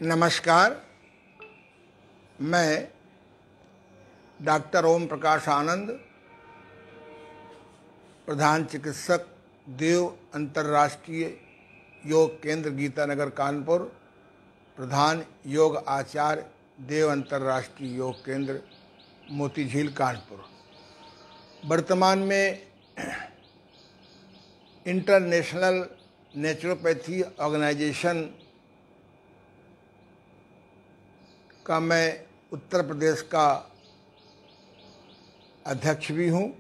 नमस्कार। मैं डॉक्टर ओम प्रकाश आनंद, प्रधान चिकित्सक देव अंतर्राष्ट्रीय योग केंद्र गीतानगर कानपुर, प्रधान योग आचार्य देव अंतर्राष्ट्रीय योग केंद्र मोती झील कानपुर, वर्तमान में इंटरनेशनल नेचुरोपैथी ऑर्गेनाइजेशन का मैं उत्तर प्रदेश का अध्यक्ष भी हूँ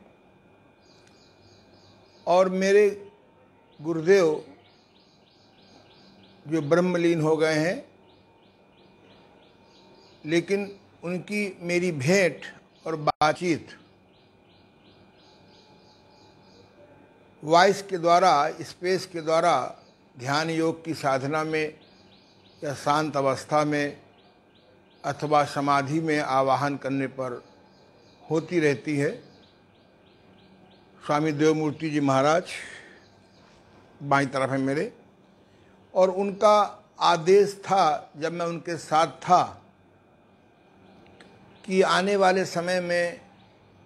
और मेरे गुरुदेव जो ब्रह्मलीन हो गए हैं, लेकिन उनकी मेरी भेंट और बातचीत वॉइस के द्वारा, स्पेस के द्वारा ध्यान योग की साधना में या शांत अवस्था में अथवा समाधि में आवाहन करने पर होती रहती है। स्वामी देवमूर्ति जी महाराज बाईं तरफ है मेरे, और उनका आदेश था जब मैं उनके साथ था कि आने वाले समय में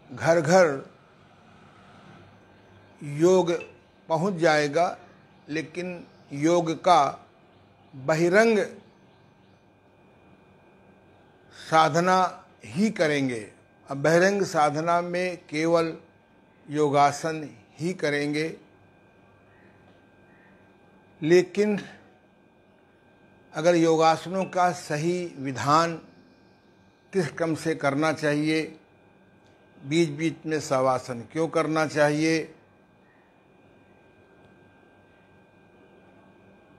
घर घर योग पहुंच जाएगा, लेकिन योग का बहिरंग साधना ही करेंगे। अब बहिरंग साधना में केवल योगासन ही करेंगे, लेकिन अगर योगासनों का सही विधान किस क्रम से करना चाहिए, बीच बीच में शवासन क्यों करना चाहिए,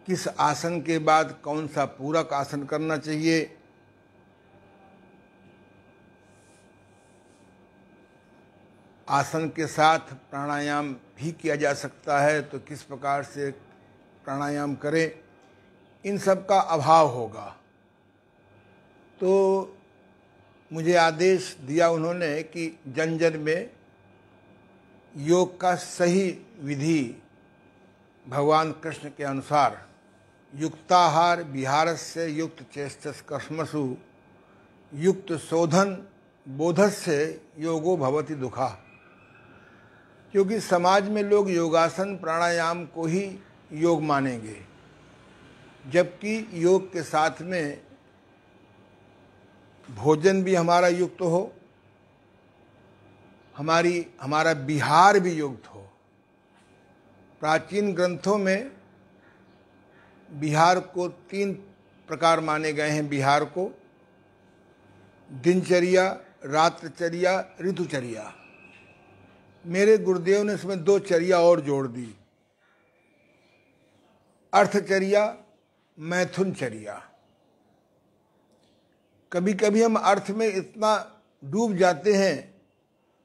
किस आसन के बाद कौन सा पूरक आसन करना चाहिए, आसन के साथ प्राणायाम भी किया जा सकता है तो किस प्रकार से प्राणायाम करें, इन सब का अभाव होगा। तो मुझे आदेश दिया उन्होंने कि जन जन में योग का सही विधि भगवान कृष्ण के अनुसार युक्ताहार विहारस्य युक्त चेष्टस कर्मसु युक्त शोधन बोधस्य योगो भवति दुखा। क्योंकि समाज में लोग योगासन प्राणायाम को ही योग मानेंगे, जबकि योग के साथ में भोजन भी हमारा युक्त हो, हमारा विहार भी युक्त हो। प्राचीन ग्रंथों में विहार को 3 प्रकार माने गए हैं। विहार को दिनचर्या, रात्रचर्या, ऋतुचर्या। मेरे गुरुदेव ने इसमें 2 चर्या और जोड़ दी, अर्थचर्या, मैथुनचर्या। कभी कभी हम अर्थ में इतना डूब जाते हैं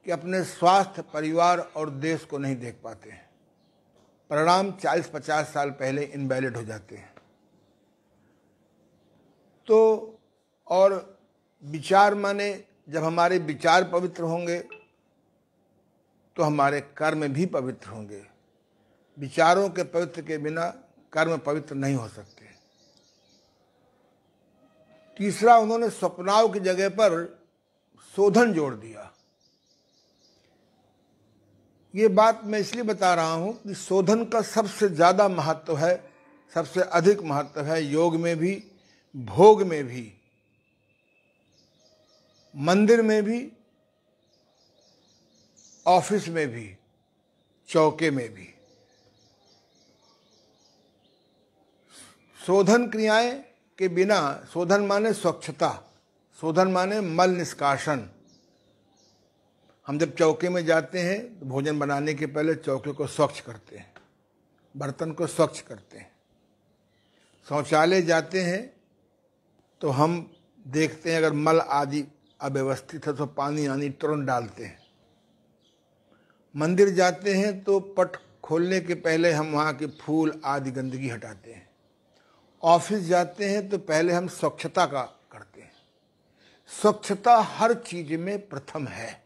कि अपने स्वास्थ्य, परिवार और देश को नहीं देख पाते हैं। परिणाम 40-50 साल पहले इनवैलिड हो जाते हैं। तो और विचार माने, जब हमारे विचार पवित्र होंगे तो हमारे कर्म भी पवित्र होंगे। विचारों के पवित्र के बिना कर्म पवित्र नहीं हो सकते। तीसरा, उन्होंने स्वप्नाव की जगह पर शोधन जोड़ दिया। ये बात मैं इसलिए बता रहा हूं कि शोधन का सबसे ज्यादा महत्व है, सबसे अधिक महत्व है योग में भी, भोग में भी, मंदिर में भी, ऑफिस में भी, चौके में भी। शोधन क्रियाएं के बिना, शोधन माने स्वच्छता, शोधन माने मल निष्कासन। हम जब चौके में जाते हैं तो भोजन बनाने के पहले चौके को स्वच्छ करते हैं, बर्तन को स्वच्छ करते हैं। शौचालय जाते हैं तो हम देखते हैं अगर मल आदि अव्यवस्थित है तो पानी आनी तुरंत डालते हैं। मंदिर जाते हैं तो पट खोलने के पहले हम वहाँ के फूल आदि गंदगी हटाते हैं। ऑफिस जाते हैं तो पहले हम स्वच्छता का करते हैं। स्वच्छता हर चीज में प्रथम है।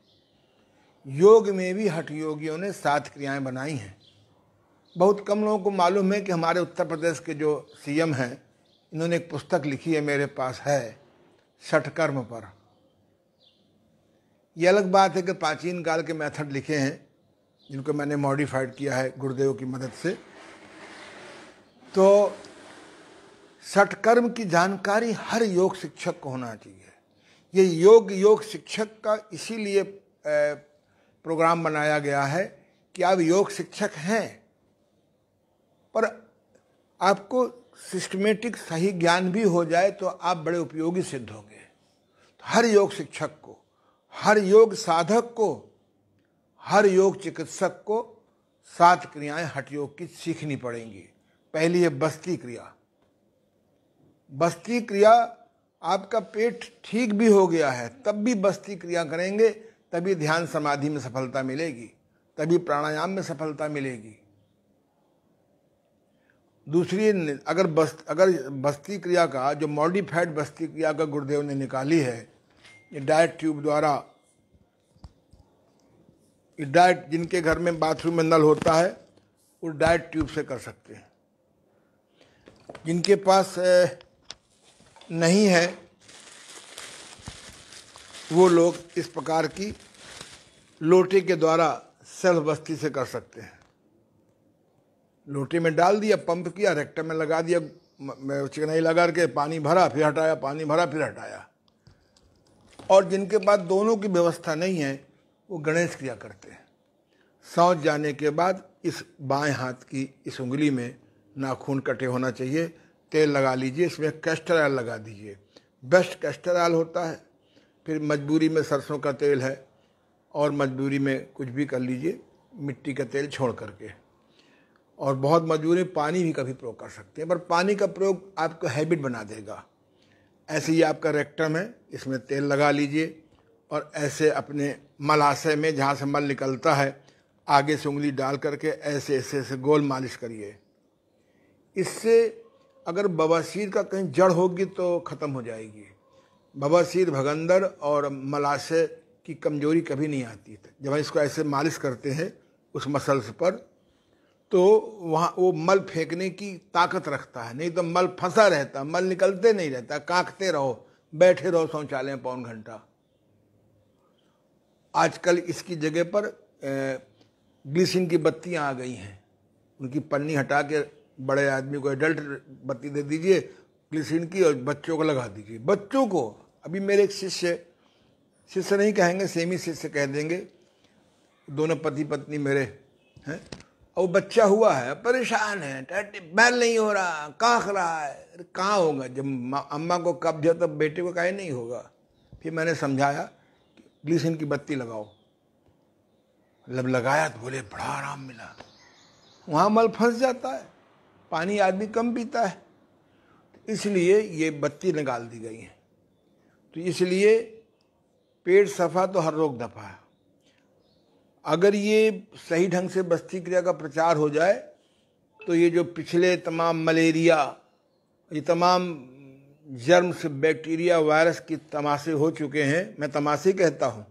योग में भी हठ योगियों ने 7 क्रियाएं बनाई हैं। बहुत कम लोगों को मालूम है कि हमारे उत्तर प्रदेश के जो सीएम हैं इन्होंने एक पुस्तक लिखी है, मेरे पास है, षटकर्म पर। ये अलग बात है कि प्राचीन काल के मेथड लिखे हैं जिनको मैंने मॉडिफाइड किया है गुरुदेव की मदद से। तो षटकर्म की जानकारी हर योग शिक्षक को होना चाहिए। ये योग शिक्षक का इसीलिए प्रोग्राम बनाया गया है कि आप योग शिक्षक हैं, पर आपको सिस्टमेटिक सही ज्ञान भी हो जाए तो आप बड़े उपयोगी सिद्ध होंगे। तो हर योग शिक्षक को, हर योग साधक को, हर योग चिकित्सक को 7 क्रियाएं हठ योग की सीखनी पड़ेंगी। पहली है बस्ती क्रिया। बस्ती क्रिया, आपका पेट ठीक भी हो गया है तब भी बस्ती क्रिया करेंगे, तभी ध्यान समाधि में सफलता मिलेगी, तभी प्राणायाम में सफलता मिलेगी। दूसरी, अगर बस्ती क्रिया का जो मॉडिफाइड बस्ती क्रिया का गुरुदेव ने निकाली है, ये डाइट ट्यूब द्वारा, ये डाइट, जिनके घर में बाथरूम में नल होता है वो डाइट ट्यूब से कर सकते हैं। जिनके पास नहीं है वो लोग इस प्रकार की लोटे के द्वारा सेल्फ बस्ती से कर सकते हैं। लोटे में डाल दिया, पंप किया, रेक्टम में लगा दिया, चिकनाई लगा के पानी भरा फिर हटाया, पानी भरा फिर हटाया। और जिनके पास दोनों की व्यवस्था नहीं है वो गणेश क्रिया करते हैं। शौच जाने के बाद इस बाएं हाथ की इस उंगली में नाखून कटे होना चाहिए, तेल लगा लीजिए, इसमें कैस्टर ऑयल लगा दीजिए, बेस्ट कैस्टर ऑयल होता है। फिर मजबूरी में सरसों का तेल है और मजबूरी में कुछ भी कर लीजिए, मिट्टी का तेल छोड़ करके। और बहुत मजबूरी में पानी भी कभी प्रयोग कर सकते हैं, पर पानी का प्रयोग आपको हैबिट बना देगा। ऐसे ही आपका रेक्टम है, इसमें तेल लगा लीजिए और ऐसे अपने मलाशय में जहाँ से मल निकलता है आगे से उंगली डाल करके ऐसे ऐसे ऐसे गोल मालिश करिए। इससे अगर बवासीर का कहीं जड़ होगी तो ख़त्म हो जाएगी। बवासीर, भगंदर और मलाशय की कमजोरी कभी नहीं आती। जब हम इसको ऐसे मालिश करते हैं उस मसल्स पर, तो वहाँ वो मल फेंकने की ताकत रखता है, नहीं तो मल फंसा रहता, मल निकलते नहीं रहता, कांकते रहो, बैठे रहो शौचालय में पौन घंटा। आजकल इसकी जगह पर ग्लिसरीन की बत्तियाँ आ गई हैं, उनकी पन्नी हटा के बड़े आदमी को एडल्ट बत्ती दे दीजिए ग्लिसरीन की और बच्चों को लगा दीजिए। बच्चों को, अभी मेरे एक शिष्य नहीं कहेंगे, सेमी शिष्य कह देंगे, दोनों पति पत्नी मेरे हैं, और बच्चा हुआ है, परेशान है, बैल नहीं हो रहा, कांख रहा है। अरे कहाँ होगा, जब अम्मा को कब्ज है तब बेटे को काहे नहीं होगा। फिर मैंने समझाया ग्लिसरीन की बत्ती लगाओ, जब लगाया तो बोले बड़ा आराम मिला। वहाँ मल फंस जाता है, पानी आदमी कम पीता है, इसलिए ये बत्ती निकाल दी गई है। तो इसलिए पेट सफा तो हर रोग दफा है। अगर ये सही ढंग से बस्ती क्रिया का प्रचार हो जाए तो ये जो पिछले तमाम मलेरिया, ये तमाम जर्म्स, बैक्टीरिया, वायरस की तमाशे हो चुके हैं, मैं तमाशे कहता हूँ।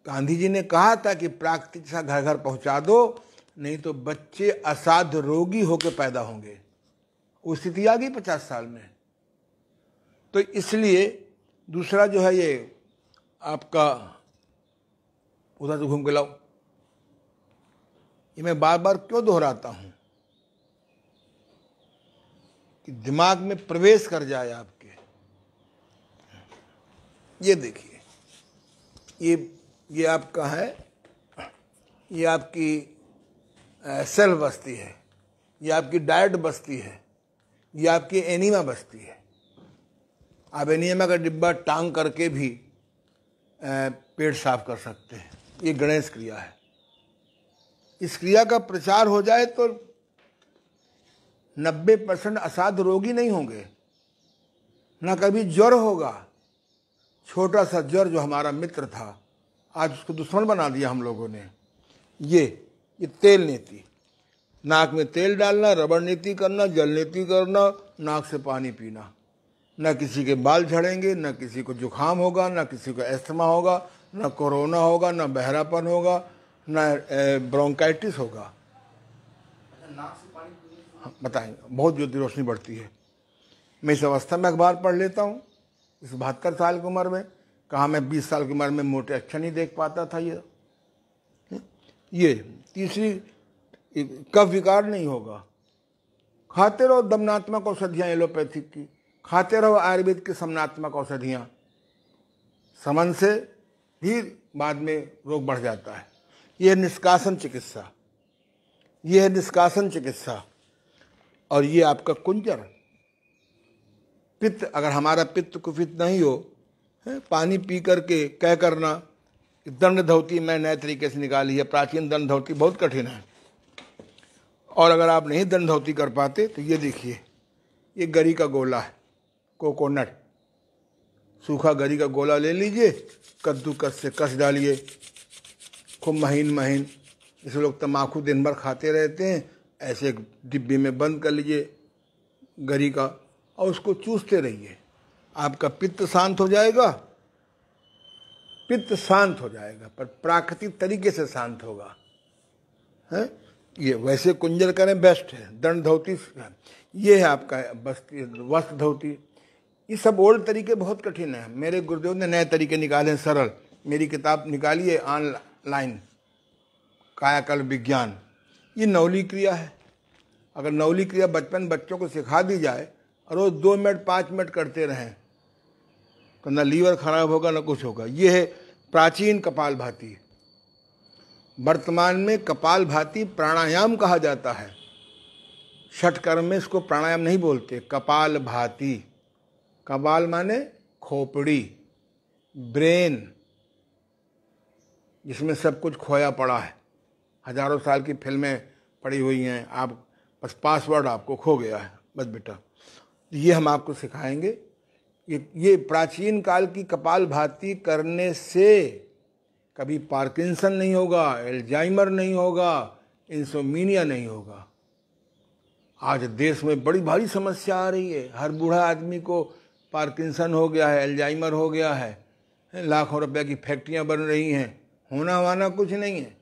गांधी जी ने कहा था कि प्राकृतिक सा घर घर पहुंचा दो, नहीं तो बच्चे असाध्य रोगी होकर पैदा होंगे। वो स्थिति आ गई 50 साल में। तो इसलिए दूसरा जो है, ये आपका उधर से घूम के लाओ, ये मैं बार बार क्यों दोहराता हूं कि दिमाग में प्रवेश कर जाए आपके। ये देखिए, ये आपका है, ये आपकी सेल बस्ती है, ये आपकी डाइट बस्ती है, ये आपकी एनीमा बस्ती है। आप एनीमा का डिब्बा टांग करके भी पेट साफ कर सकते हैं। ये गणेश क्रिया है। इस क्रिया का प्रचार हो जाए तो 90% असाध्य रोगी नहीं होंगे, ना कभी ज्वर होगा। छोटा सा ज्वर जो हमारा मित्र था, आज उसको दुश्मन बना दिया हम लोगों ने। ये तेल नीति, नाक में तेल डालना, रबड़ नीति करना, जल नीति करना, नाक से पानी पीना। न किसी के बाल झड़ेंगे, न किसी को जुकाम होगा, न किसी को एस्थमा होगा, न कोरोना होगा, न बहरापन होगा, न ब्रोंकाइटिस होगा। हाँ, बताएंगे, बहुत ज्योति रोशनी बढ़ती है। मैं इस अवस्था में अखबार पढ़ लेता हूँ, इस 72 साल की उम्र में। कहाँ मैं 20 साल की उम्र में मोटे अक्षर नहीं देख पाता था। ये तीसरी, कफ विकार नहीं होगा। खाते रहो दमनात्मक औषधियाँ एलोपैथिक की, खाते रहो आयुर्वेद की समनात्मक औषधियाँ, समन से भी बाद में रोग बढ़ जाता है। यह निष्कासन चिकित्सा, यह है निष्कासन चिकित्सा। और ये आपका कुंजर पित्त, अगर हमारा पित्त कुपित नहीं हो, पानी पी करके क्या करना, दंड धौती मैं नए तरीके से निकाली है। प्राचीन दंड धौती बहुत कठिन है, और अगर आप नहीं दंड धौती कर पाते तो ये देखिए, ये गरी का गोला है, कोकोनट, सूखा गरी का गोला ले लीजिए, कद्दूकस से कस डालिए, खूब महीन महीन। इसे लोग तम्बाकू दिन भर खाते रहते हैं, ऐसे एक डिब्बे में बंद कर लीजिए गरी का, और उसको चूसते रहिए। आपका पित्त शांत हो जाएगा, पित्त शांत हो जाएगा, पर प्राकृतिक तरीके से शांत होगा। है ये, वैसे कुंजर करें बेस्ट है। दंड धौती ये है आपका वस्त्र धौती। ये सब ओल्ड तरीके बहुत कठिन है, मेरे गुरुदेव ने नए तरीके निकाले हैं, सरल। मेरी किताब निकाली है ऑनलाइन, कायाकल्प विज्ञान। ये नवली क्रिया है। अगर नवली क्रिया बचपन बच्चों को सिखा दी जाए और वो 2 मिनट 5 मिनट करते रहें तो ना लीवर खराब होगा ना कुछ होगा। ये है प्राचीन कपालभाति। वर्तमान में कपालभाति प्राणायाम कहा जाता है। षटकर्म में इसको प्राणायाम नहीं बोलते, कपालभाति। कपाल माने खोपड़ी, ब्रेन, जिसमें सब कुछ खोया पड़ा है। हजारों साल की फिल्में पड़ी हुई हैं, आप बस पासवर्ड आपको खो गया है बस बेटा। ये हम आपको सिखाएंगे। ये प्राचीन काल की कपालभाति करने से कभी पार्किंसन नहीं होगा, एल्जाइमर नहीं होगा, इंसोमिनिया नहीं होगा। आज देश में बड़ी भारी समस्या आ रही है, हर बूढ़ा आदमी को पार्किंसन हो गया है, एल्जाइमर हो गया है, लाखों रुपए की फैक्ट्रियां बन रही हैं, होना वाना कुछ नहीं है।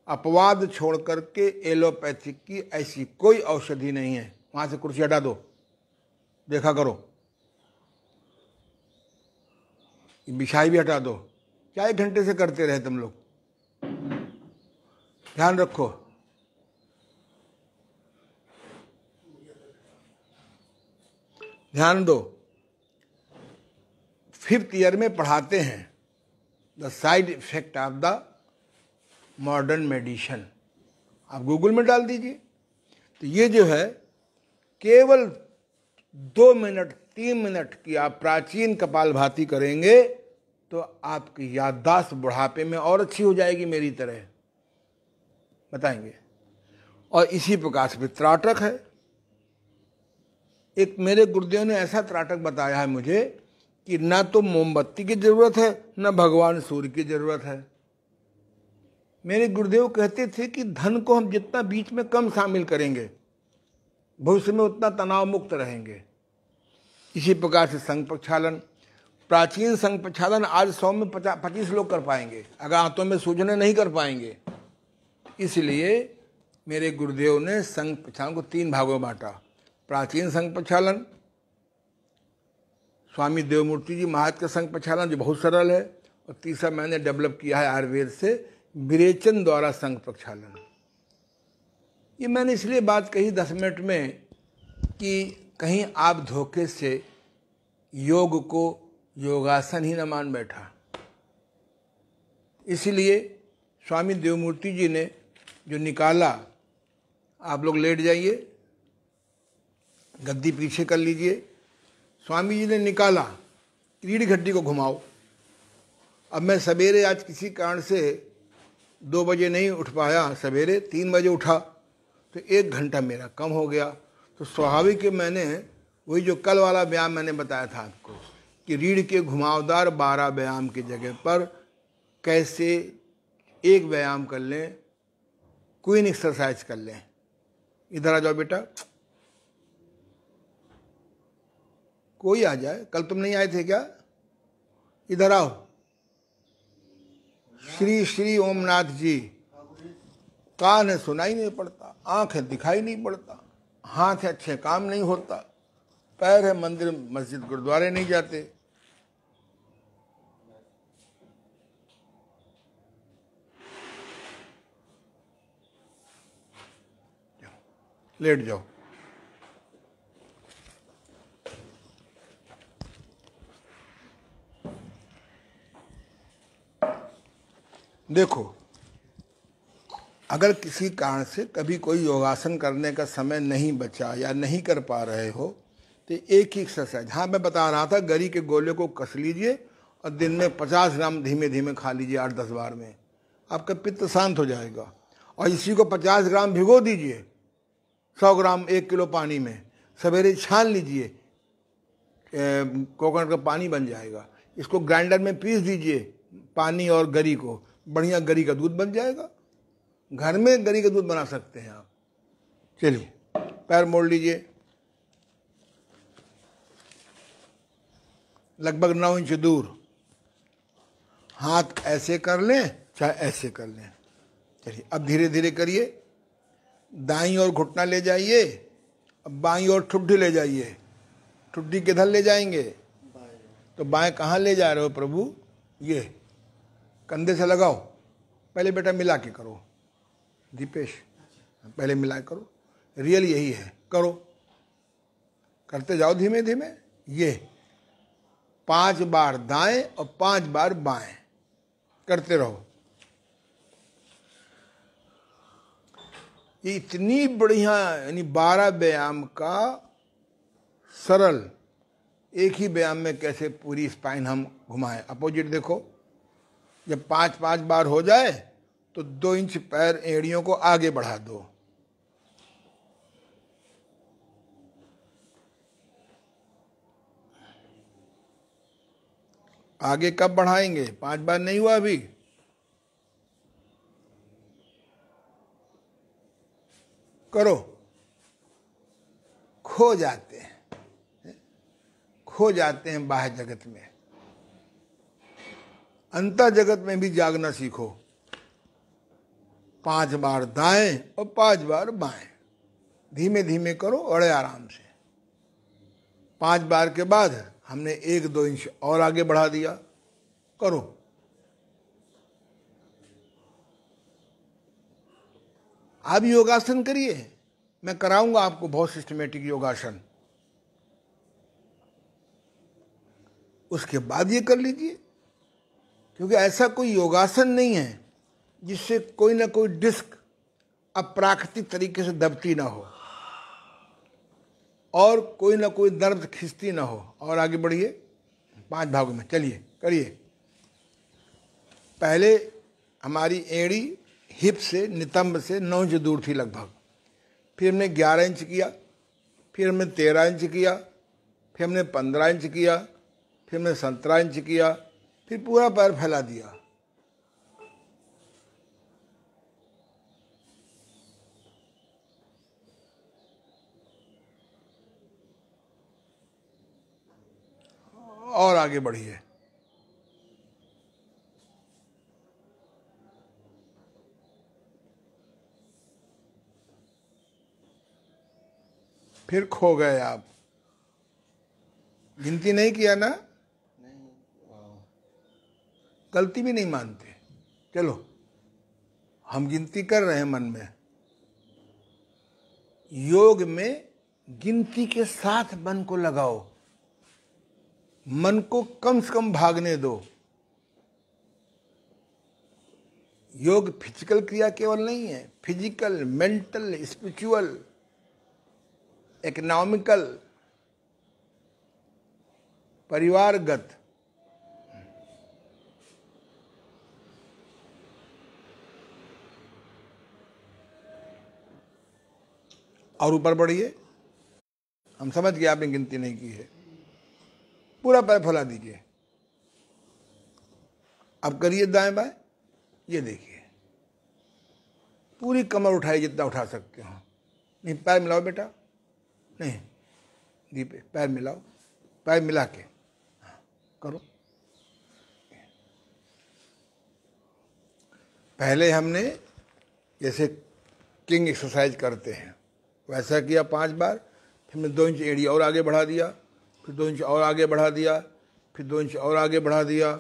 अपवाद छोड़ करके एलोपैथिक की ऐसी कोई औषधि नहीं है। वहां से कुर्सी हटा दो, देखा करो, बिछाई भी हटा दो। क्या 1 घंटे से करते रहे तुम लोग? ध्यान रखो। ध्यान दो। 5th ईयर में पढ़ाते हैं the side effect of the modern medicine. आप गूगल में डाल दीजिए तो ये जो है, केवल 2 मिनट 3 मिनट की आप प्राचीन कपालभाति करेंगे तो आपकी याददाश्त बुढ़ापे में और अच्छी हो जाएगी, मेरी तरह। बताएंगे। और इसी प्रकार से त्राटक है। एक मेरे गुरुदेव ने ऐसा त्राटक बताया है मुझे कि ना तो मोमबत्ती की जरूरत है, ना भगवान सूर्य की जरूरत है। मेरे गुरुदेव कहते थे कि धन को हम जितना बीच में कम शामिल करेंगे, भविष्य में उतना तनाव मुक्त रहेंगे। इसी प्रकार से संघ प्रक्षालन, प्राचीन संघ प्रक्षालन आज 100 में 25 लोग कर पाएंगे, अगर हाथों में सूजने नहीं कर पाएंगे। इसलिए मेरे गुरुदेव ने संघ प्रक्षालन को 3 भागों में बांटा। प्राचीन संघ प्रक्षालन, स्वामी देवमूर्ति जी महाराज का संघ प्रक्षालन जो बहुत सरल है, और तीसरा मैंने डेवलप किया है आयुर्वेद से, विरेचन द्वारा संघ प्रक्षालन। ये मैंने इसलिए बात कही 10 मिनट में कि कहीं आप धोखे से योग को योगासन ही न मान बैठा। इसलिए स्वामी देवमूर्ति जी ने जो निकाला, आप लोग लेट जाइए, गद्दी पीछे कर लीजिए। स्वामी जी ने निकाला, रीढ़ घट्टी को घुमाओ। अब मैं सवेरे आज किसी कारण से 2 बजे नहीं उठ पाया, सवेरे 3 बजे उठा, तो 1 घंटा मेरा कम हो गया। तो स्वाभाविक है, मैंने वही जो कल वाला व्यायाम मैंने बताया था आपको कि रीढ़ के घुमावदार 12 व्यायाम की जगह पर कैसे एक व्यायाम कर लें, क्वीन एक्सरसाइज कर लें। इधर आ जाओ बेटा, कोई आ जाए, कल तुम नहीं आए थे क्या? इधर आओ। श्री श्री ओमनाथ जी, कान है सुनाई नहीं पड़ता, आंख है दिखाई नहीं पड़ता, हाथ है अच्छे काम नहीं होता, पैर है मंदिर मस्जिद गुरुद्वारे नहीं जाते। लेट जाओ। देखो, अगर किसी कारण से कभी कोई योगासन करने का समय नहीं बचा या नहीं कर पा रहे हो तो एक ही एक्सरसाइज, हाँ मैं बता रहा था, गरी के गोले को कस लीजिए और दिन में 50 ग्राम धीमे धीमे खा लीजिए 8-10 बार में, आपका पित्त शांत हो जाएगा। और इसी को 50 ग्राम भिगो दीजिए 100 ग्राम 1 किलो पानी में, सवेरे छान लीजिए, कोकोनट का पानी बन जाएगा। इसको ग्राइंडर में पीस दीजिए, पानी और गरी को, बढ़िया गरी का दूध बन जाएगा। घर में गरी का दूध बना सकते हैं आप। चलिए, पैर मोड़ लीजिए, लगभग 9 इंच दूर। हाथ ऐसे कर लें चाहे ऐसे कर लें। चलिए, अब धीरे धीरे करिए। दाईं ओर घुटना ले जाइए, अब बाईं ओर ठुड्डी ले जाइए। ठुड्डी किधर ले जाएंगे? तो बाएं कहाँ ले जा रहे हो प्रभु? ये कंधे से लगाओ। पहले बेटा मिला के करो दीपेश, पहले मिला के करो। रियल यही है, करो, करते जाओ धीमे धीमे। ये 5 बार दाएं और 5 बार बाएं करते रहो। ये इतनी बढ़िया, यानी 12 व्यायाम का सरल एक ही व्यायाम में कैसे पूरी स्पाइन हम घुमाएं। अपोजिट देखो, जब 5-5 बार हो जाए तो 2 इंच पैर एड़ियों को आगे बढ़ा दो। आगे कब बढ़ाएंगे? 5 बार नहीं हुआ अभी। करो, खो जाते हैं बाह्य जगत में, अंतर जगत में भी जागना सीखो। 5 बार दाएं और 5 बार बाएं, धीमे धीमे करो, बड़े आराम से। 5 बार के बाद हमने 1-2 इंच और आगे बढ़ा दिया। करो, आप योगासन करिए, मैं कराऊंगा आपको बहुत सिस्टमेटिक योगासन, उसके बाद ये कर लीजिए। क्योंकि ऐसा कोई योगासन नहीं है जिससे कोई ना कोई डिस्क अप्राकृतिक तरीके से दबती ना हो और कोई ना कोई दर्द खिंचती ना हो। और आगे बढ़िए 5 भागों में, चलिए करिए। पहले हमारी एड़ी हिप से, नितंब से 9 इंच दूर थी लगभग, फिर हमने 11 इंच किया, फिर हमने 13 इंच किया, फिर हमने 15 इंच किया, फिर हमने 17 इंच किया, फिर पूरा पैर फैला दिया। और आगे बढ़िए। फिर खो गए आप। गिनती नहीं किया ना? गलती भी नहीं मानते। चलो, हम गिनती कर रहे हैं मन में। योग में गिनती के साथ मन को लगाओ, मन को कम से कम भागने दो। योग फिजिकल क्रिया केवल नहीं है, फिजिकल, मेंटल, स्पिरिचुअल, इकोनॉमिकल, परिवारगत। और ऊपर बढ़िए। हम समझ गए आपने गिनती नहीं की है। पूरा पैर फैला दीजिए। अब करिए दाएं बाएं। ये देखिए, पूरी कमर उठाइए जितना उठा सकते हो। नहीं, पैर मिलाओ बेटा, नहीं दीपे, पैर मिलाओ, पैर मिला के करो। पहले हमने जैसे किंग एक्सरसाइज करते हैं वैसा किया 5 बार। फिर मैं 2 इंच एड़ी और आगे बढ़ा दिया, फिर 2 इंच और आगे बढ़ा दिया, फिर 2 इंच और आगे बढ़ा दिया।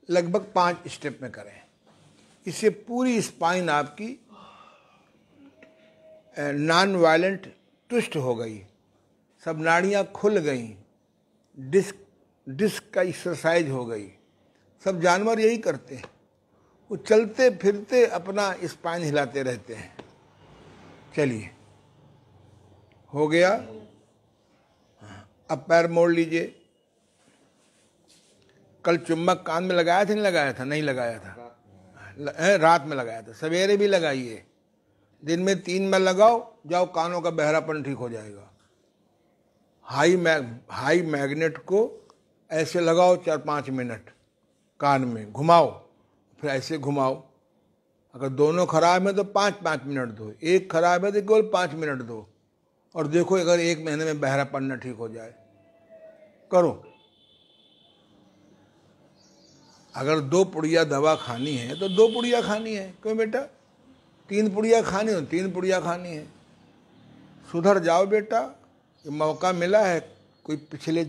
लगभग 5 स्टेप में करें। इससे पूरी स्पाइन आपकी नॉन वायलेंट ट्विस्ट हो गई, सब नाड़ियाँ खुल गई, डिस्क का एक्सरसाइज हो गई। सब जानवर यही करते हैं, वो चलते फिरते अपना स्पाइन हिलाते रहते हैं। चलिए, हो गया। अब पैर मोड़ लीजिए। कल चुम्बक कान में लगाया था, नहीं लगाया था? नहीं लगाया था, रात में लगाया था। सवेरे भी लगाइए, दिन में 3 बार लगाओ, जाओ, कानों का बहरापन ठीक हो जाएगा। हाई मैग्नेट को ऐसे लगाओ 4-5 मिनट, कान में घुमाओ, फिर ऐसे घुमाओ। अगर दोनों खराब है तो 5-5 मिनट दो, एक खराब है तो केवल 5 मिनट दो, और देखो अगर 1 महीने में बहरापन न ठीक हो जाए। करो। अगर 2 पुड़िया दवा खानी है तो 2 पुड़िया खानी है, क्यों बेटा? 3 पुड़िया खानी हो 3 पुड़िया खानी है। सुधर जाओ बेटा, ये मौका मिला है कोई पिछले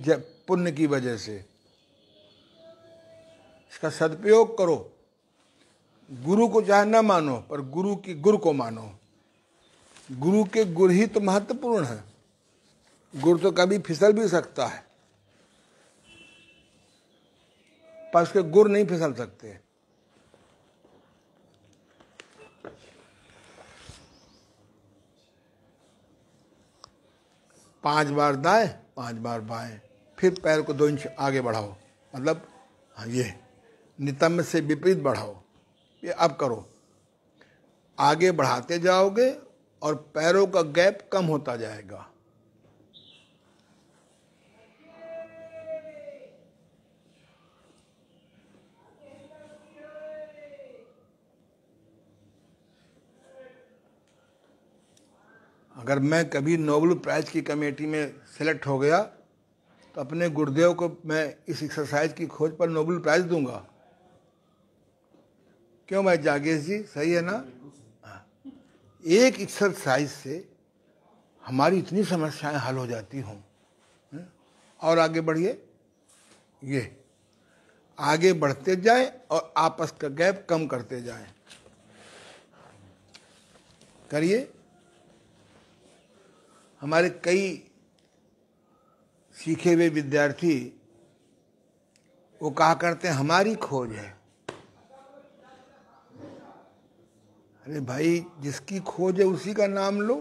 पुण्य की वजह से, इसका सदुपयोग करो। गुरु को चाहे न मानो, पर गुरु की गुर को मानो। गुरु के गुर ही तो महत्वपूर्ण है। गुर तो कभी फिसल भी सकता है, पर उसके गुर नहीं फिसल सकते। पांच बार दाएं, 5 बार बाएं, फिर पैर को 2 इंच आगे बढ़ाओ, मतलब ये नितंब से विपरीत बढ़ाओ। ये अब करो, आगे बढ़ाते जाओगे और पैरों का गैप कम होता जाएगा। अगर मैं कभी नोबेल प्राइज की कमेटी में सेलेक्ट हो गया तो अपने गुरुदेव को मैं इस एक्सरसाइज की खोज पर नोबेल प्राइज दूंगा। क्यों भाई जागेश जी, सही है ना? एक एक्सरसाइज से हमारी इतनी समस्याएं हल हो जाती हों। और आगे बढ़िए, ये आगे बढ़ते जाए और आपस का गैप कम करते जाएं। करिए। हमारे कई सीखे हुए विद्यार्थी वो कहा करते हैं हमारी खोज है। अरे भाई, जिसकी खोज है उसी का नाम लो।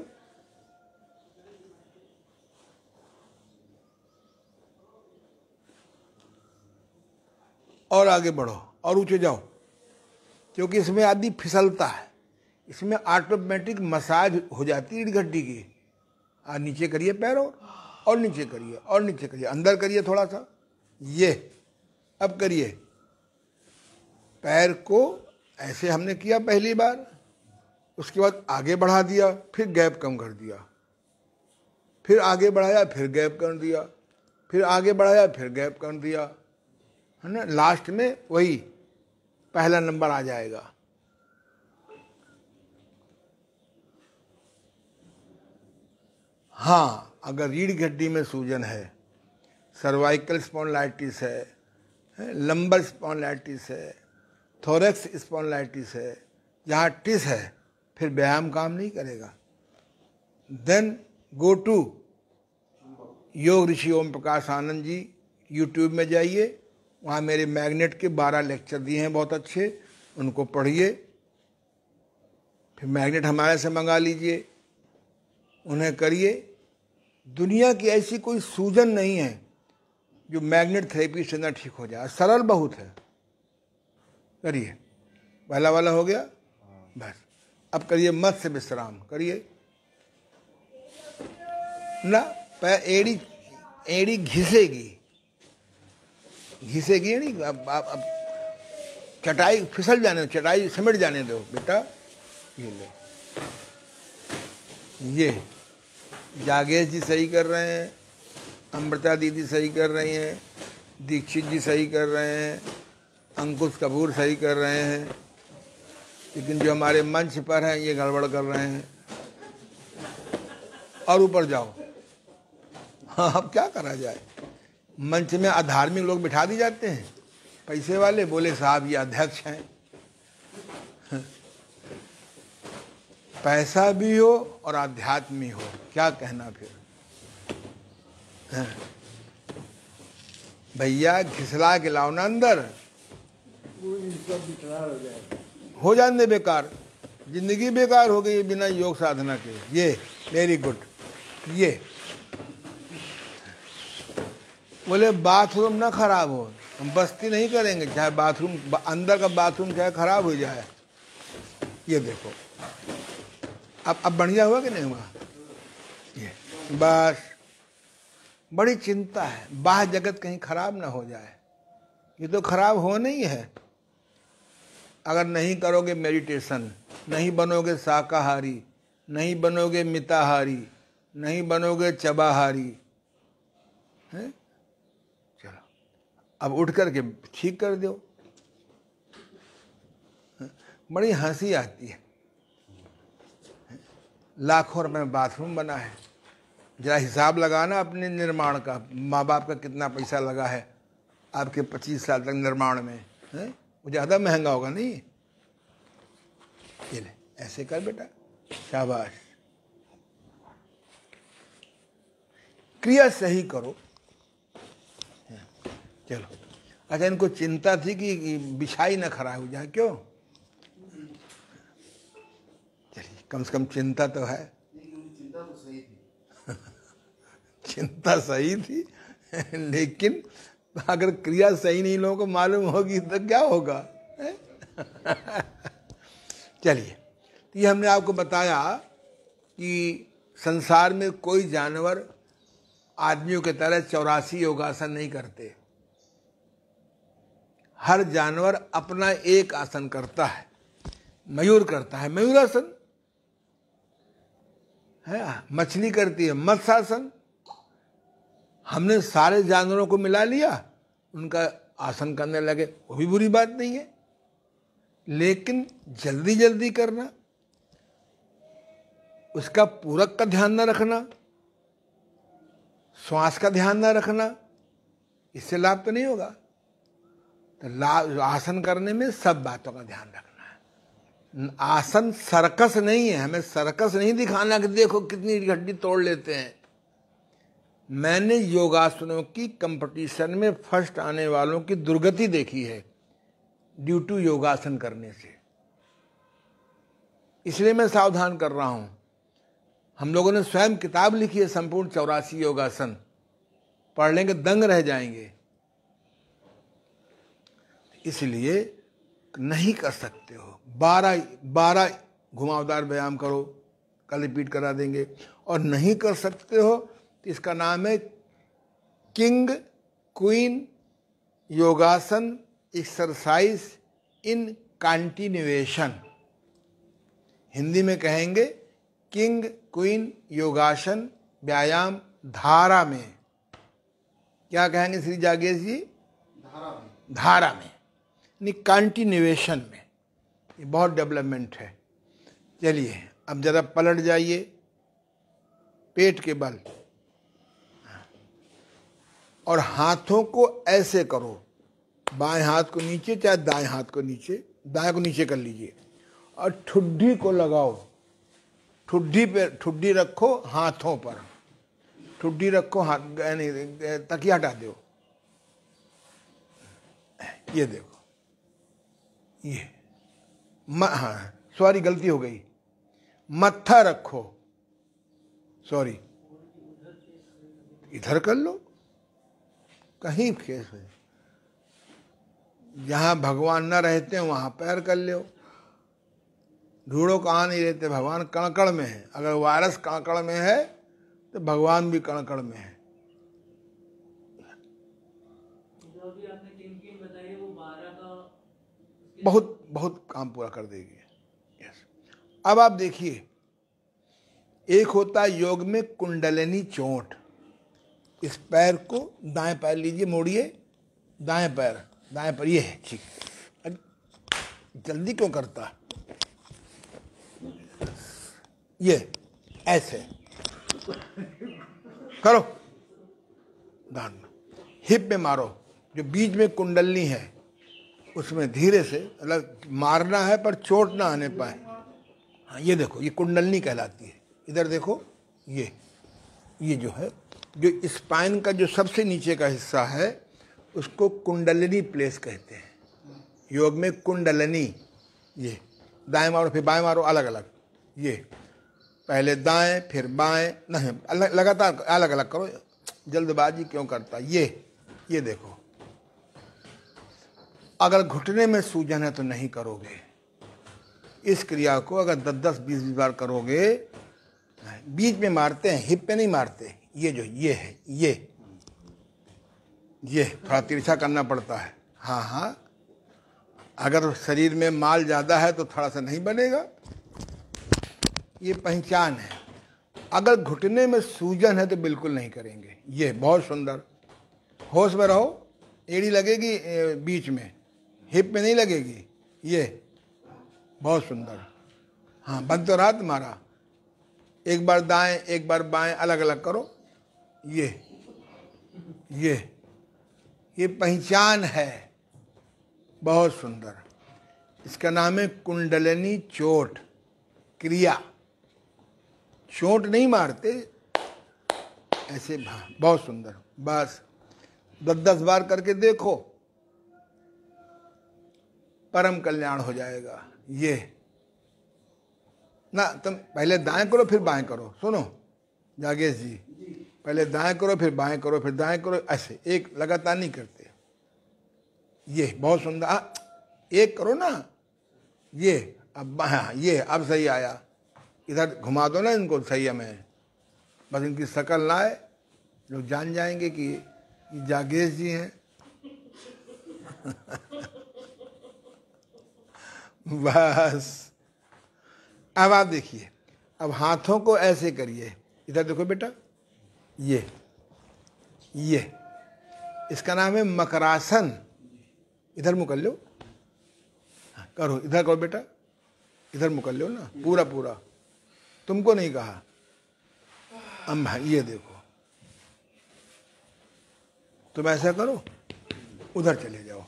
और आगे बढ़ो और ऊंचे जाओ, क्योंकि इसमें आदमी फिसलता है। इसमें ऑटोमेटिक मसाज हो जाती है रीढ़ हड्डी की। नीचे करिए पैर, और नीचे करिए, और नीचे करिए, अंदर करिए थोड़ा सा। ये अब करिए, पैर को ऐसे हमने किया पहली बार, उसके बाद आगे बढ़ा दिया, फिर गैप कम कर दिया, फिर आगे बढ़ाया, फिर गैप कर दिया, फिर आगे बढ़ाया, फिर गैप कर दिया, है ना? लास्ट में वही पहला नंबर आ जाएगा। हाँ, अगर रीढ़ की हड्डी में सूजन है, सर्वाइकल स्पॉन्डिलाइटिस है, लंबर स्पॉन्डिलाइटिस है, थोरैक्स स्पॉन्डिलाइटिस है, जहाँ टिस है, फिर व्यायाम काम नहीं करेगा। देन गो टू योग ऋषि ओम प्रकाश आनंद जी, यूट्यूब में जाइए, वहाँ मेरे मैग्नेट के 12 लेक्चर दिए हैं बहुत अच्छे, उनको पढ़िए। फिर मैग्नेट हमारे से मंगा लीजिए, उन्हें करिए। दुनिया की ऐसी कोई सूजन नहीं है जो मैग्नेट थेरेपी से ना ठीक हो जाए, सरल बहुत है। करिए। पहला वाला हो गया, बस। अब करिए मत्स्य विश्राम, करिए ना। एड़ी घिसेगी नहीं। अब चटाई फिसल जाने दो, चटाई सिमट जाने दो बेटा। ये ले, ये जागेश जी सही कर रहे हैं, अमृता दीदी सही कर रही हैं, दीक्षित जी सही कर रहे हैं, अंकुश कपूर सही कर रहे हैं, लेकिन जो हमारे मंच पर हैं ये गड़बड़ कर रहे हैं। और ऊपर जाओ। हाँ, अब क्या करा जाए। मंच में अधार्मिक लोग बिठा दिए जाते हैं, पैसे वाले, बोले साहब ये अध्यक्ष हैं। पैसा भी हो और आध्यात्म भी हो, क्या कहना फिर। भैया घिसला के लाओ ना अंदर, हो जाने बेकार, जिंदगी बेकार हो गई बिना योग साधना के। ये वेरी गुड। ये बोले बाथरूम ना खराब हो, हम बस्ती नहीं करेंगे, चाहे बाथरूम अंदर का बाथरूम चाहे खराब हो जाए। ये देखो अब बढ़िया हुआ कि नहीं हुआ। ये बस बड़ी चिंता है, बाह्य जगत कहीं खराब ना हो जाए। ये तो खराब होना ही है। अगर नहीं करोगे मेडिटेशन, नहीं बनोगे शाकाहारी, नहीं बनोगे मिताहारी, नहीं बनोगे चबाहारी, है? चलो अब उठ करके ठीक कर दो। बड़ी हंसी आती है। लाखों रुपए में बाथरूम बना है, जरा हिसाब लगाना अपने निर्माण का, माँ बाप का कितना पैसा लगा है आपके 25 साल तक निर्माण में, है? वो ज़्यादा महंगा होगा नहीं। ये ले, ऐसे कर बेटा, शाबाश। क्रिया सही करो। चलो अच्छा, इनको चिंता थी कि बिछाई ना खराब हो जाए, क्यों? चलिए कम से कम चिंता तो है। चिंता तो सही थी। चिंता सही थी लेकिन अगर क्रिया सही नहीं लोगों को मालूम होगी तो क्या होगा। चलिए, तो ये हमने आपको बताया कि संसार में कोई जानवर आदमियों की तरह 84 योगासन नहीं करते। हर जानवर अपना एक आसन करता है। मयूर करता है मयूरासन, है, मछली करती है मत्स्यासन। हमने सारे जानवरों को मिला लिया, उनका आसन करने लगे, वो भी बुरी बात नहीं है। लेकिन जल्दी जल्दी करना, उसका पूरक का ध्यान न रखना, श्वास का ध्यान न रखना, इससे लाभ तो नहीं होगा। तो आसन करने में सब बातों का ध्यान रखना है। आसन सर्कस नहीं है, हमें सर्कस नहीं दिखाना कि देखो कितनी हड्डी तोड़ लेते हैं। मैंने योगासनों की कंपटीशन में फर्स्ट आने वालों की दुर्गति देखी है ड्यू टू योगासन करने से। इसलिए मैं सावधान कर रहा हूं। हम लोगों ने स्वयं किताब लिखी है संपूर्ण 84 योगासन, पढ़ लेंगे दंग रह जाएंगे। इसलिए नहीं कर सकते हो 12 घुमावदार व्यायाम करो, कल रिपीट करा देंगे। और नहीं कर सकते हो तो इसका नाम है किंग क्वीन योगासन एक्सरसाइज इन कंटिन्यूएशन। हिंदी में कहेंगे किंग क्वीन योगासन व्यायाम धारा में। क्या कहेंगे श्री जागेश जी? धारा में। धारा में यानी कंटिन्यूएशन में। ये बहुत डेवलपमेंट है। चलिए अब जरा पलट जाइए, पेट के बल, और हाथों को ऐसे करो, बाएं हाथ को नीचे चाहे दाएं हाथ को नीचे, दाएं को नीचे कर लीजिए और ठुड्डी को लगाओ। ठुड्डी पे ठुड्डी रखो, हाथों पर ठुड्डी रखो, हाथ तकिया हटा दो। ये देखो, ये हाँ सॉरी गलती हो गई, मत्था रखो, सॉरी इधर कर लो, कहीं केस है। जहां भगवान न रहते हैं वहां पैर कर लो। ढूंढो कहाँ नहीं रहते, भगवान कणकण में है। अगर वायरस कणकण में है तो भगवान भी कणकण में है। जो अभी आपने किन बताई वो 12 का बहुत बहुत काम पूरा कर देगी। यस। अब आप देखिए, एक होता है योग में कुंडलिनी चोट। इस पैर को दाएं पैर लीजिए, मोड़िए, दाएं पैर, दाएं पैर, ये है ठीक। जल्दी क्यों करता? ये ऐसे करो, दांत में, हिप में मारो, जो बीच में कुंडलनी है उसमें धीरे से, मतलब मारना है पर चोट ना आने पाए। हाँ ये देखो, ये कुंडलनी कहलाती है। इधर देखो, ये जो है, जो स्पाइन का जो सबसे नीचे का हिस्सा है उसको कुंडलिनी प्लेस कहते हैं। योग में कुंडलनी, ये दाएं मारो फिर बाएं मारो, अलग अलग, ये पहले दाएं फिर बाएं, नहीं लगातार अलग अलग करो, जल्दबाजी क्यों करता। ये देखो, अगर घुटने में सूजन है तो नहीं करोगे इस क्रिया को। अगर 10-20 बार करोगे, बीच में मारते हैं, हिप पे नहीं मारते। ये जो ये है, ये थोड़ा तिरछा करना पड़ता है। हाँ हाँ, अगर शरीर में माल ज़्यादा है तो थोड़ा सा नहीं बनेगा। ये पहचान है। अगर घुटने में सूजन है तो बिल्कुल नहीं करेंगे। ये बहुत सुंदर, होश में रहो। एड़ी लगेगी बीच में, हिप में नहीं लगेगी। ये बहुत सुंदर। हाँ, बंद तो रहा तुम्हारा। एक बार दाएं एक बार बाएं, अलग अलग करो। ये पहचान है, बहुत सुंदर। इसका नाम है कुंडलिनी चोट क्रिया। चोट नहीं मारते ऐसे, बहुत सुंदर। बस 10-10 बार करके देखो, परम कल्याण हो जाएगा। ये ना, तुम पहले दाएं करो फिर बाएं करो। सुनो जागेश जी, पहले दाएं करो फिर बाएं करो फिर दाएं करो, ऐसे एक लगातार नहीं करते। ये बहुत सुंदर। एक करो ना, ये अब, हाँ ये अब सही आया। इधर घुमा दो ना इनको सही में, बस इनकी शक्ल ना आए, लोग जान जाएंगे कि ये जागेश जी हैं। बस अब आप देखिए, अब हाथों को ऐसे करिए। इधर देखो बेटा, ये इसका नाम है मकरासन। इधर मुकल लो, करो, इधर करो बेटा, इधर मुकल लो ना, पूरा पूरा। तुमको नहीं कहा। अम्मा ये देखो, तुम ऐसा करो, उधर चले जाओ।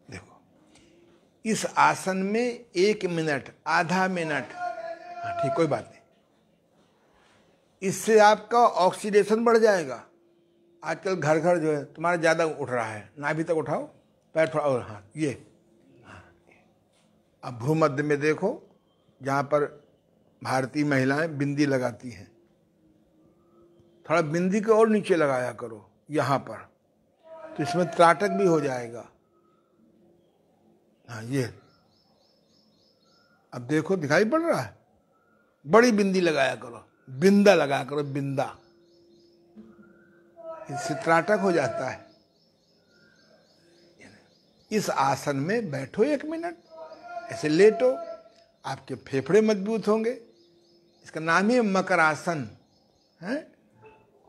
देखो, इस आसन में 1 मिनट, आधा मिनट, हाँ ठीक, कोई बात नहीं। इससे आपका ऑक्सीडेशन बढ़ जाएगा। आजकल घर घर जो है तुम्हारा ज़्यादा उठ रहा है, नाभि तक उठाओ, पैर थोड़ा और, हाँ ये, हाँ। अब भ्रूमध्य में देखो, जहाँ पर भारतीय महिलाएं बिंदी लगाती हैं, थोड़ा बिंदी को और नीचे लगाया करो यहाँ पर, तो इसमें त्राटक भी हो जाएगा। हाँ ये, अब देखो दिखाई पड़ रहा है। बड़ी बिंदी लगाया करो, बिंदा लगाया करो, बिंदा, इससे त्राटक हो जाता है। इस आसन में बैठो 1 मिनट, ऐसे लेटो, आपके फेफड़े मजबूत होंगे। इसका नाम है मकरासन है।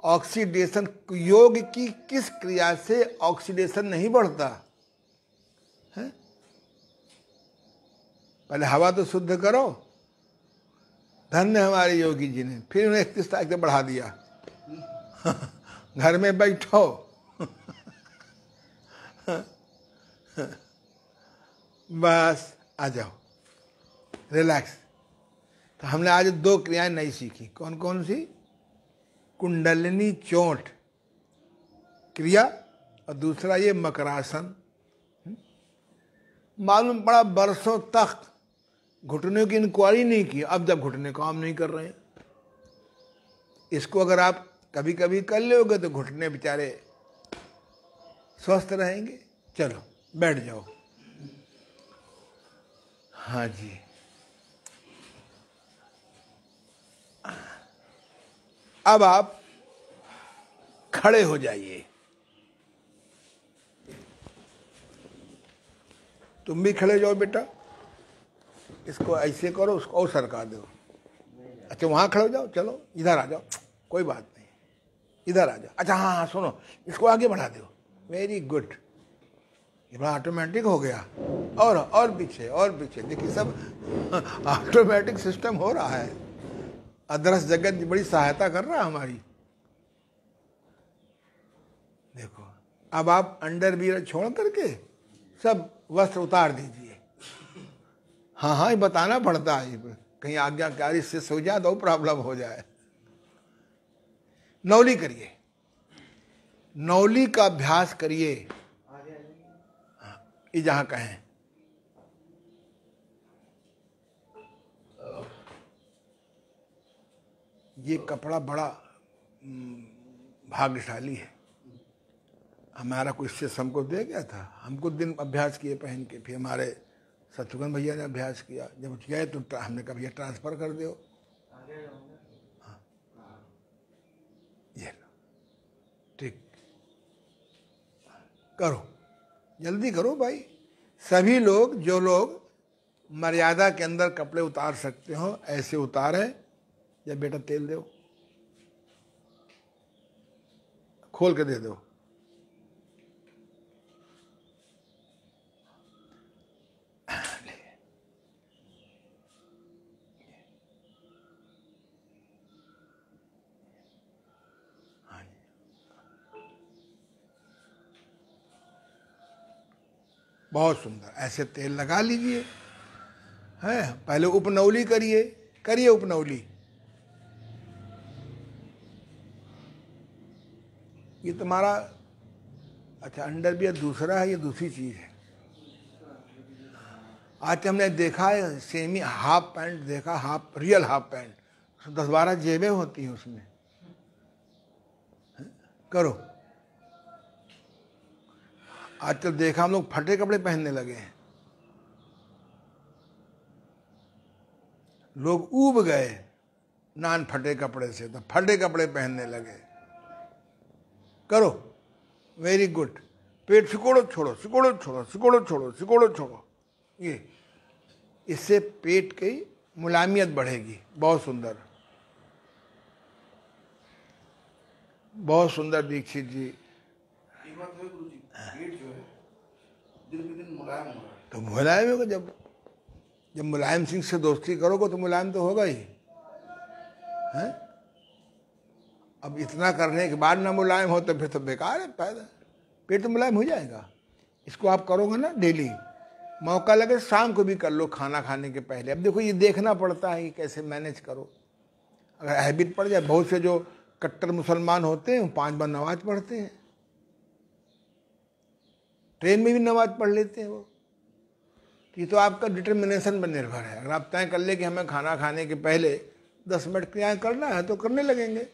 ऑक्सीडेशन, योग की किस क्रिया से ऑक्सीडेशन नहीं बढ़ता है? पहले हवा तो शुद्ध करो। धन्य हमारे योगी जी ने, फिर उन्हें 31 तारीख तक बढ़ा दिया। घर में बैठो। बस आ जाओ, रिलैक्स। तो हमने आज 2 क्रियाएं नई सीखी। कौन कौन सी? कुंडलिनी चोट क्रिया और दूसरा ये मकरासन। मालूम पड़ा बरसों तक घुटने की इंक्वायरी नहीं की, अब जब घुटने काम नहीं कर रहे हैं, इसको अगर आप कभी कभी कर लोगे तो घुटने बेचारे स्वस्थ रहेंगे। चलो बैठ जाओ। हाँ जी, अब आप खड़े हो जाइए। तुम भी खड़े जाओ बेटा, इसको ऐसे करो, उसको और सरका दो। अच्छा वहां खड़े हो जाओ, चलो इधर आ जाओ, कोई बात नहीं, इधर आ जाओ। अच्छा हाँ हाँ सुनो, इसको आगे बढ़ा दो। वेरी गुड, ये बड़ा ऑटोमेटिक हो गया, और पीछे देखिए, सब ऑटोमेटिक सिस्टम हो रहा है। अदृश्य जगत बड़ी सहायता कर रहा है हमारी। देखो, अब आप अंडरवियर छोड़ करके सब वस्त्र उतार दीजिए। हाँ, ये बताना पड़ता है, कहीं आज्ञाकारी से हो जाए तो प्रॉब्लम हो जाए। नौली करिए, नौली का अभ्यास करिए। ये जहां कहें, ये कपड़ा बड़ा भाग्यशाली है। हमारा कोई शिष्य हमको दे गया था, हम कुछ दिन अभ्यास किए पहन के, फिर हमारे शत्रुघ्न भैया ने अभ्यास किया। जब गए तो हमने कहा भैया ट्रांसफर कर दो। हाँ, ये ठीक, करो, जल्दी करो भाई। सभी लोग, जो लोग मर्यादा के अंदर कपड़े उतार सकते हो ऐसे उतारे, या बेटा तेल दो, खोल के दे दो। बहुत सुंदर, ऐसे तेल लगा लीजिए। है, पहले उपनौली करिए उपनौली। ये तुम्हारा, अच्छा, अंडरवियर दूसरा है, ये दूसरी चीज है। आज हमने देखा है सेमी हाफ पैंट देखा, रियल हाफ पैंट, 10-12 जेबें होती हैं उसमें। करो, आजकल देखा हम लोग फटे कपड़े पहनने लगे हैं। लोग ऊब गए नान फटे कपड़े से, तो फटे कपड़े पहनने लगे। करो, वेरी गुड। पेट सिकोड़ो छोड़ो। ये, इससे पेट की मुलायमियत बढ़ेगी। बहुत सुंदर, बहुत सुंदर दीक्षित जी। एक बात है गुरुजी, पेट जो है दिन पे दिन मुलायम हो रहा है। तो मुलायम होगा, जब मुलायम सिंह से दोस्ती करोगे तो मुलायम तो होगा ही है। अब इतना करने के बाद ना मुलायम हो तो फिर तो बेकार है फायदा। पेट तो मुलायम हो जाएगा। इसको आप करोगे ना डेली, मौका लगे शाम को भी कर लो खाना खाने के पहले। अब देखो, ये देखना पड़ता है कि कैसे मैनेज करो। अगर हैबिट पड़ जाए, बहुत से जो कट्टर मुसलमान होते हैं 5 बार नमाज पढ़ते हैं, ट्रेन में भी नमाज पढ़ लेते हैं वो। ये तो आपका डिटर्मिनेशन पर निर्भर है। अगर आप तय कर ले कि हमें खाना खाने के पहले 10 मिनट क्रिया करना है तो करने लगेंगे।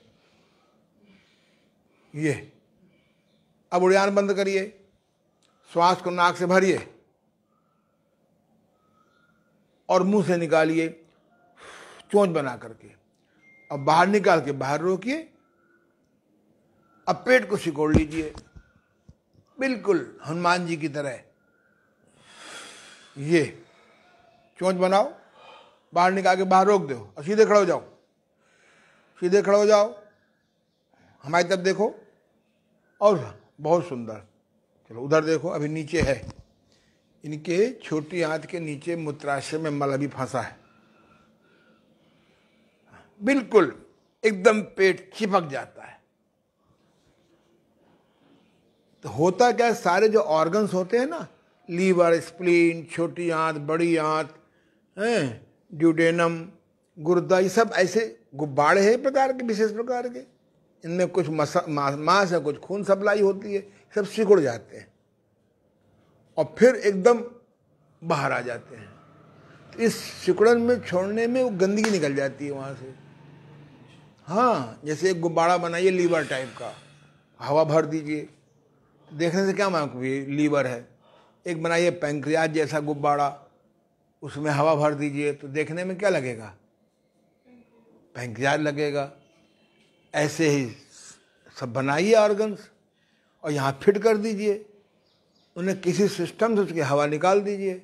ये, अब उड़ान बंद करिए, श्वास को नाक से भरिए और मुंह से निकालिए चोंच बना करके। अब बाहर निकाल के बाहर रोकिए। अब पेट को सिकोड़ लीजिए, बिल्कुल हनुमान जी की तरह। ये चोंच बनाओ, बाहर निकाल के बाहर रोक दो और सीधे खड़े हो जाओ। हमारी तरफ देखो, और बहुत सुंदर। चलो उधर देखो, अभी नीचे है, इनके छोटी आंत के नीचे मूत्राशय में मल अभी फंसा है। बिल्कुल एकदम पेट चिपक जाता है। तो होता क्या है, सारे जो ऑर्गन्स होते हैं ना, लीवर, स्प्लीन, छोटी आंत, बड़ी आंत, ड्यूडेनम, गुर्दा, ये सब ऐसे गुब्बारे हैं प्रकार के, विशेष प्रकार के। इनमें कुछ मांस है, कुछ खून सप्लाई होती है, सब सिकुड़ जाते हैं और फिर एकदम बाहर आ जाते हैं। तो इस सिकुड़न में छोड़ने में वो गंदगी निकल जाती है वहां से। हाँ, जैसे एक गुब्बारा बनाइए लीवर टाइप का, हवा भर दीजिए, देखने से क्या मालूम लीवर है। एक बनाइए पैंक्रियाज जैसा गुब्बारा, उसमें हवा भर दीजिए, तो देखने में क्या लगेगा, पैंक्रियाज लगेगा। ऐसे ही सब बनाइए ऑर्गन्स और यहाँ फिट कर दीजिए, उन्हें किसी सिस्टम से उसकी हवा निकाल दीजिए,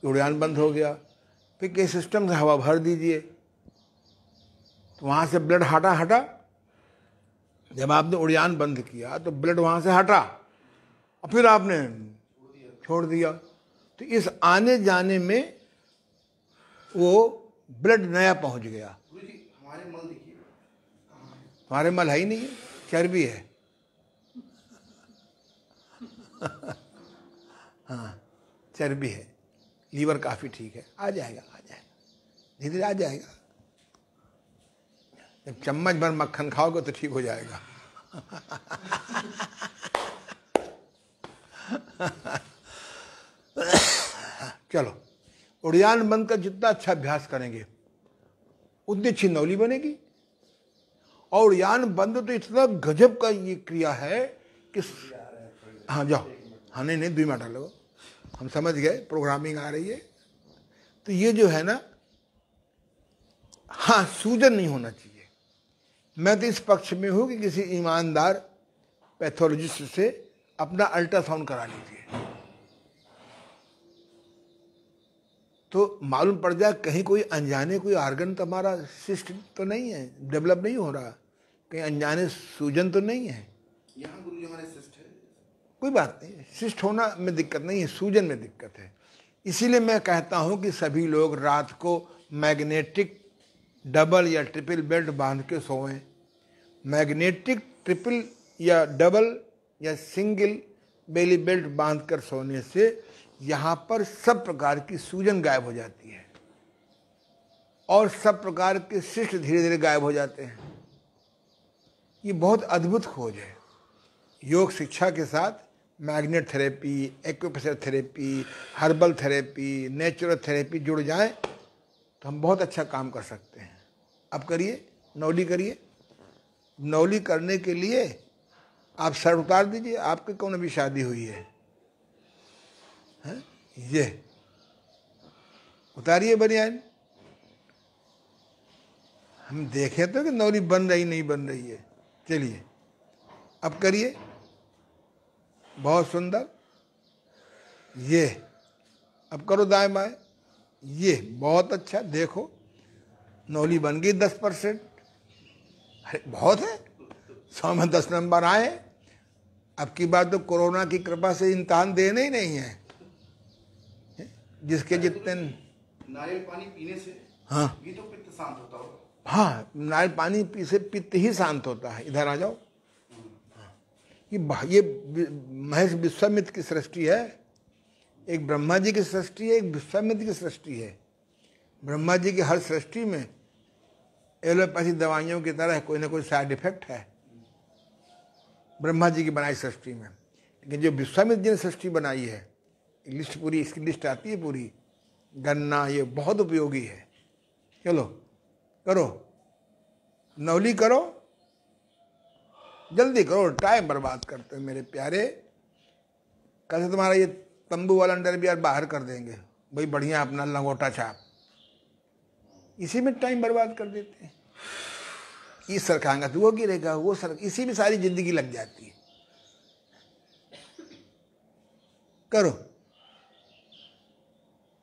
उड़ान बंद हो गया। फिर किसी सिस्टम से हवा भर दीजिए, तो वहाँ से ब्लड हटा। जब आपने उड़ान बंद किया तो ब्लड वहाँ से हटा और फिर आपने छोड़ दिया, तो इस आने जाने में वो ब्लड नया पहुंच गया। गुरुजी हमारे मल देखिए, हमारे मल है ही नहीं है, चर्बी है। हाँ, चर्बी है। लीवर काफी ठीक है, आ जाएगा, आ जाएगा, धीरे धीरे आ जाएगा। जब चम्मच भर मक्खन खाओगे तो ठीक हो जाएगा। चलो, उड़ियान बंद कर जितना अच्छा अभ्यास करेंगे उतनी अच्छी नौली बनेगी। और उड़ियान बंद तो इतना गजब का ये क्रिया है कि हाँ जाओ, हाँ नहीं 2 मिनट लगो, हम समझ गए, प्रोग्रामिंग आ रही है। तो ये जो है ना, हाँ सूजन नहीं होना चाहिए। मैं तो इस पक्ष में हूं कि किसी ईमानदार पैथोलॉजिस्ट से अपना अल्ट्रासाउंड करा लीजिए, तो मालूम पड़ जाए कहीं कोई अनजाने कोई ऑर्गन तो हमारा सिस्ट तो नहीं है, डेवलप नहीं हो रहा, कहीं अनजाने सूजन तो नहीं है। यहाँ गुरुजी हमारे सिस्ट है। कोई बात नहीं, सिस्ट होना में दिक्कत नहीं है, सूजन में दिक्कत है। इसीलिए मैं कहता हूं कि सभी लोग रात को मैग्नेटिक डबल या ट्रिपल बेल्ट बांध के सोएं। मैग्नेटिक ट्रिपल या डबल या सिंगल बेली बेल्ट बांध कर सोने से यहाँ पर सब प्रकार की सूजन गायब हो जाती है और सब प्रकार के सिस्ट धीरे धीरे गायब हो जाते हैं। ये बहुत अद्भुत खोज है। योग शिक्षा के साथ magnet therapy, acupressure therapy, herbal therapy, natural therapy जुड़ जाए तो हम बहुत अच्छा काम कर सकते हैं। अब करिए, नौली करिए। नौली करने के लिए आप सर उतार दीजिए, आपके कौन अभी शादी हुई है? ये उतारिए बनियान, हम देखें तो कि नौली बन रही नहीं बन रही है। चलिए अब करिए, बहुत सुंदर। ये अब करो दाएं बाएं, ये बहुत अच्छा। देखो नौली बन गई 10%। अरे बहुत है, 100 में 10 नंबर आए। अब की बात तो कोरोना की कृपा से इम्तहान देने ही नहीं है, जिसके जितने नारियल पानी पीने से हाँ ये तो पित्त शांत होता होगा। हाँ, नारियल पानी पी से पित्त ही शांत होता है। इधर आ जाओ। ये महर्षि विश्वामित्र की सृष्टि है। एक ब्रह्मा जी की सृष्टि है, एक विश्वामित्र की सृष्टि है। ब्रह्मा जी की हर सृष्टि में एलोपैथी दवाइयों की तरह कोई ना कोई साइड इफेक्ट है ब्रह्मा जी की बनाई सृष्टि में। लेकिन जो विश्वामित्र जी ने सृष्टि बनाई है, लिस्ट पूरी, इसकी लिस्ट आती है पूरी, गन्ना, ये बहुत उपयोगी है। चलो करो, नौली करो, जल्दी करो, टाइम बर्बाद करते हो मेरे प्यारे। कल से तुम्हारा ये तंबू वाला अंडरवियर बाहर कर देंगे भाई, बढ़िया अपना लंगोटा छाप, इसी में टाइम बर्बाद कर देते हैं। इस सर खाएंगा तो वो गिरेगा, वो सर, इसी में सारी जिंदगी लग जाती है। करो,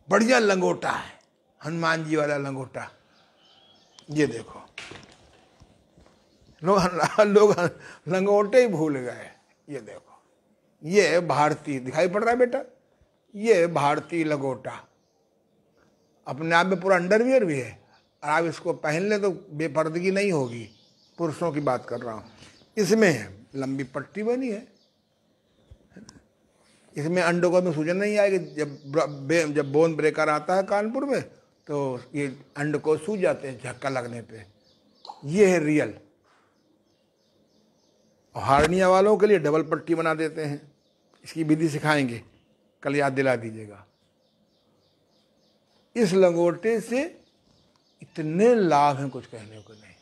बढ़िया लंगोटा है, हनुमान जी वाला लंगोटा। ये देखो, लोग लंगोटे ही भूल गए। ये देखो, ये भारतीय दिखाई पड़ रहा है बेटा, ये भारतीय लंगोटा अपने आप में पूरा अंडरवियर भी है। आप इसको पहन ले तो बेपर्दगी नहीं होगी। पुरुषों की बात कर रहा हूँ। इसमें लंबी पट्टी बनी है, इसमें अंडों में सूजन नहीं आएगी। जब बोन ब्रेकर आता है कानपुर में तो ये अंड को सूज जाते हैं झक्का लगने पे। ये है रियल। और हार्निया वालों के लिए डबल पट्टी बना देते हैं। इसकी विधि सिखाएंगे, कल याद दिला दीजिएगा। इस लंगोटे से इतने लाभ हैं, कुछ कहने को नहीं।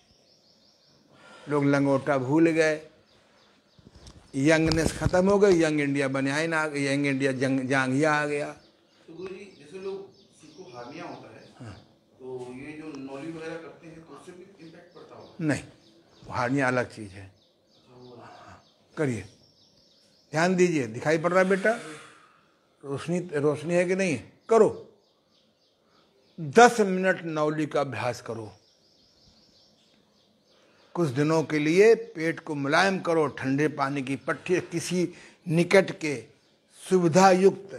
लोग लंगोटा भूल गए, यंगनेस खत्म हो गई, यंग इंडिया बनियान आ गई, यंग इंडिया जांघिया आ गया। तो गुरुजी जैसे लोग को हार्निया होता है, हाँ। तो ये जो नौली वगैरह करते हैं तो उससे भी इम्पैक्ट पड़ता होगा? नहीं, हार्निया अलग चीज है। हाँ, करिए, ध्यान दीजिए। दिखाई पड़ रहा है बेटा, रोशनी है कि नहीं? करो, 10 मिनट नौली का अभ्यास करो। कुछ दिनों के लिए पेट को मुलायम करो, ठंडे पानी की पट्टी किसी निकट के सुविधा युक्त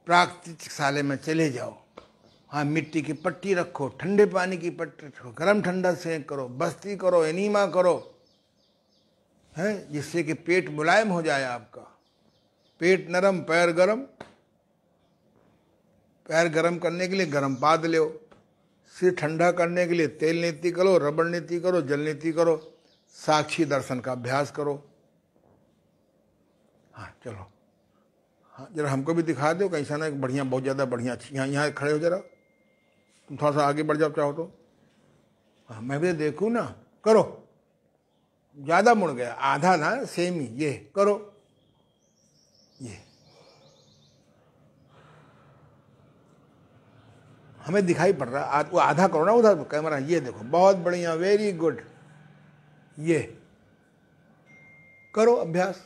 प्राकृतिक चिकित्सालय में चले जाओ। हाँ, मिट्टी की पट्टी रखो, ठंडे पानी की पट्टी रखो, गर्म ठंडा सेंक करो, बस्ती करो, एनीमा करो, है, जिससे कि पेट मुलायम हो जाए आपका। पेट नरम, पैर गरम। पैर गरम करने के लिए गर्म पाद लो, सिर ठंडा करने के लिए तेल नीति करो, रबड़ नीति करो, जल नीति करो, साक्षी दर्शन का अभ्यास करो। हाँ चलो, हाँ जरा हमको भी दिखा दो कैसा ना, बढ़िया, बहुत ज़्यादा बढ़िया। यहाँ खड़े हो जरा, तुम थोड़ा सा आगे बढ़ जाओ चाहो तो। हाँ मैं भी देखूँ ना, करो। ज़्यादा मुड़ गया, आधा ना, सेम ही। ये करो, ये हमें दिखाई पड़ रहा है। वो आधा करो ना उधर कैमरा, ये देखो, बहुत बढ़िया, वेरी गुड। ये करो अभ्यास।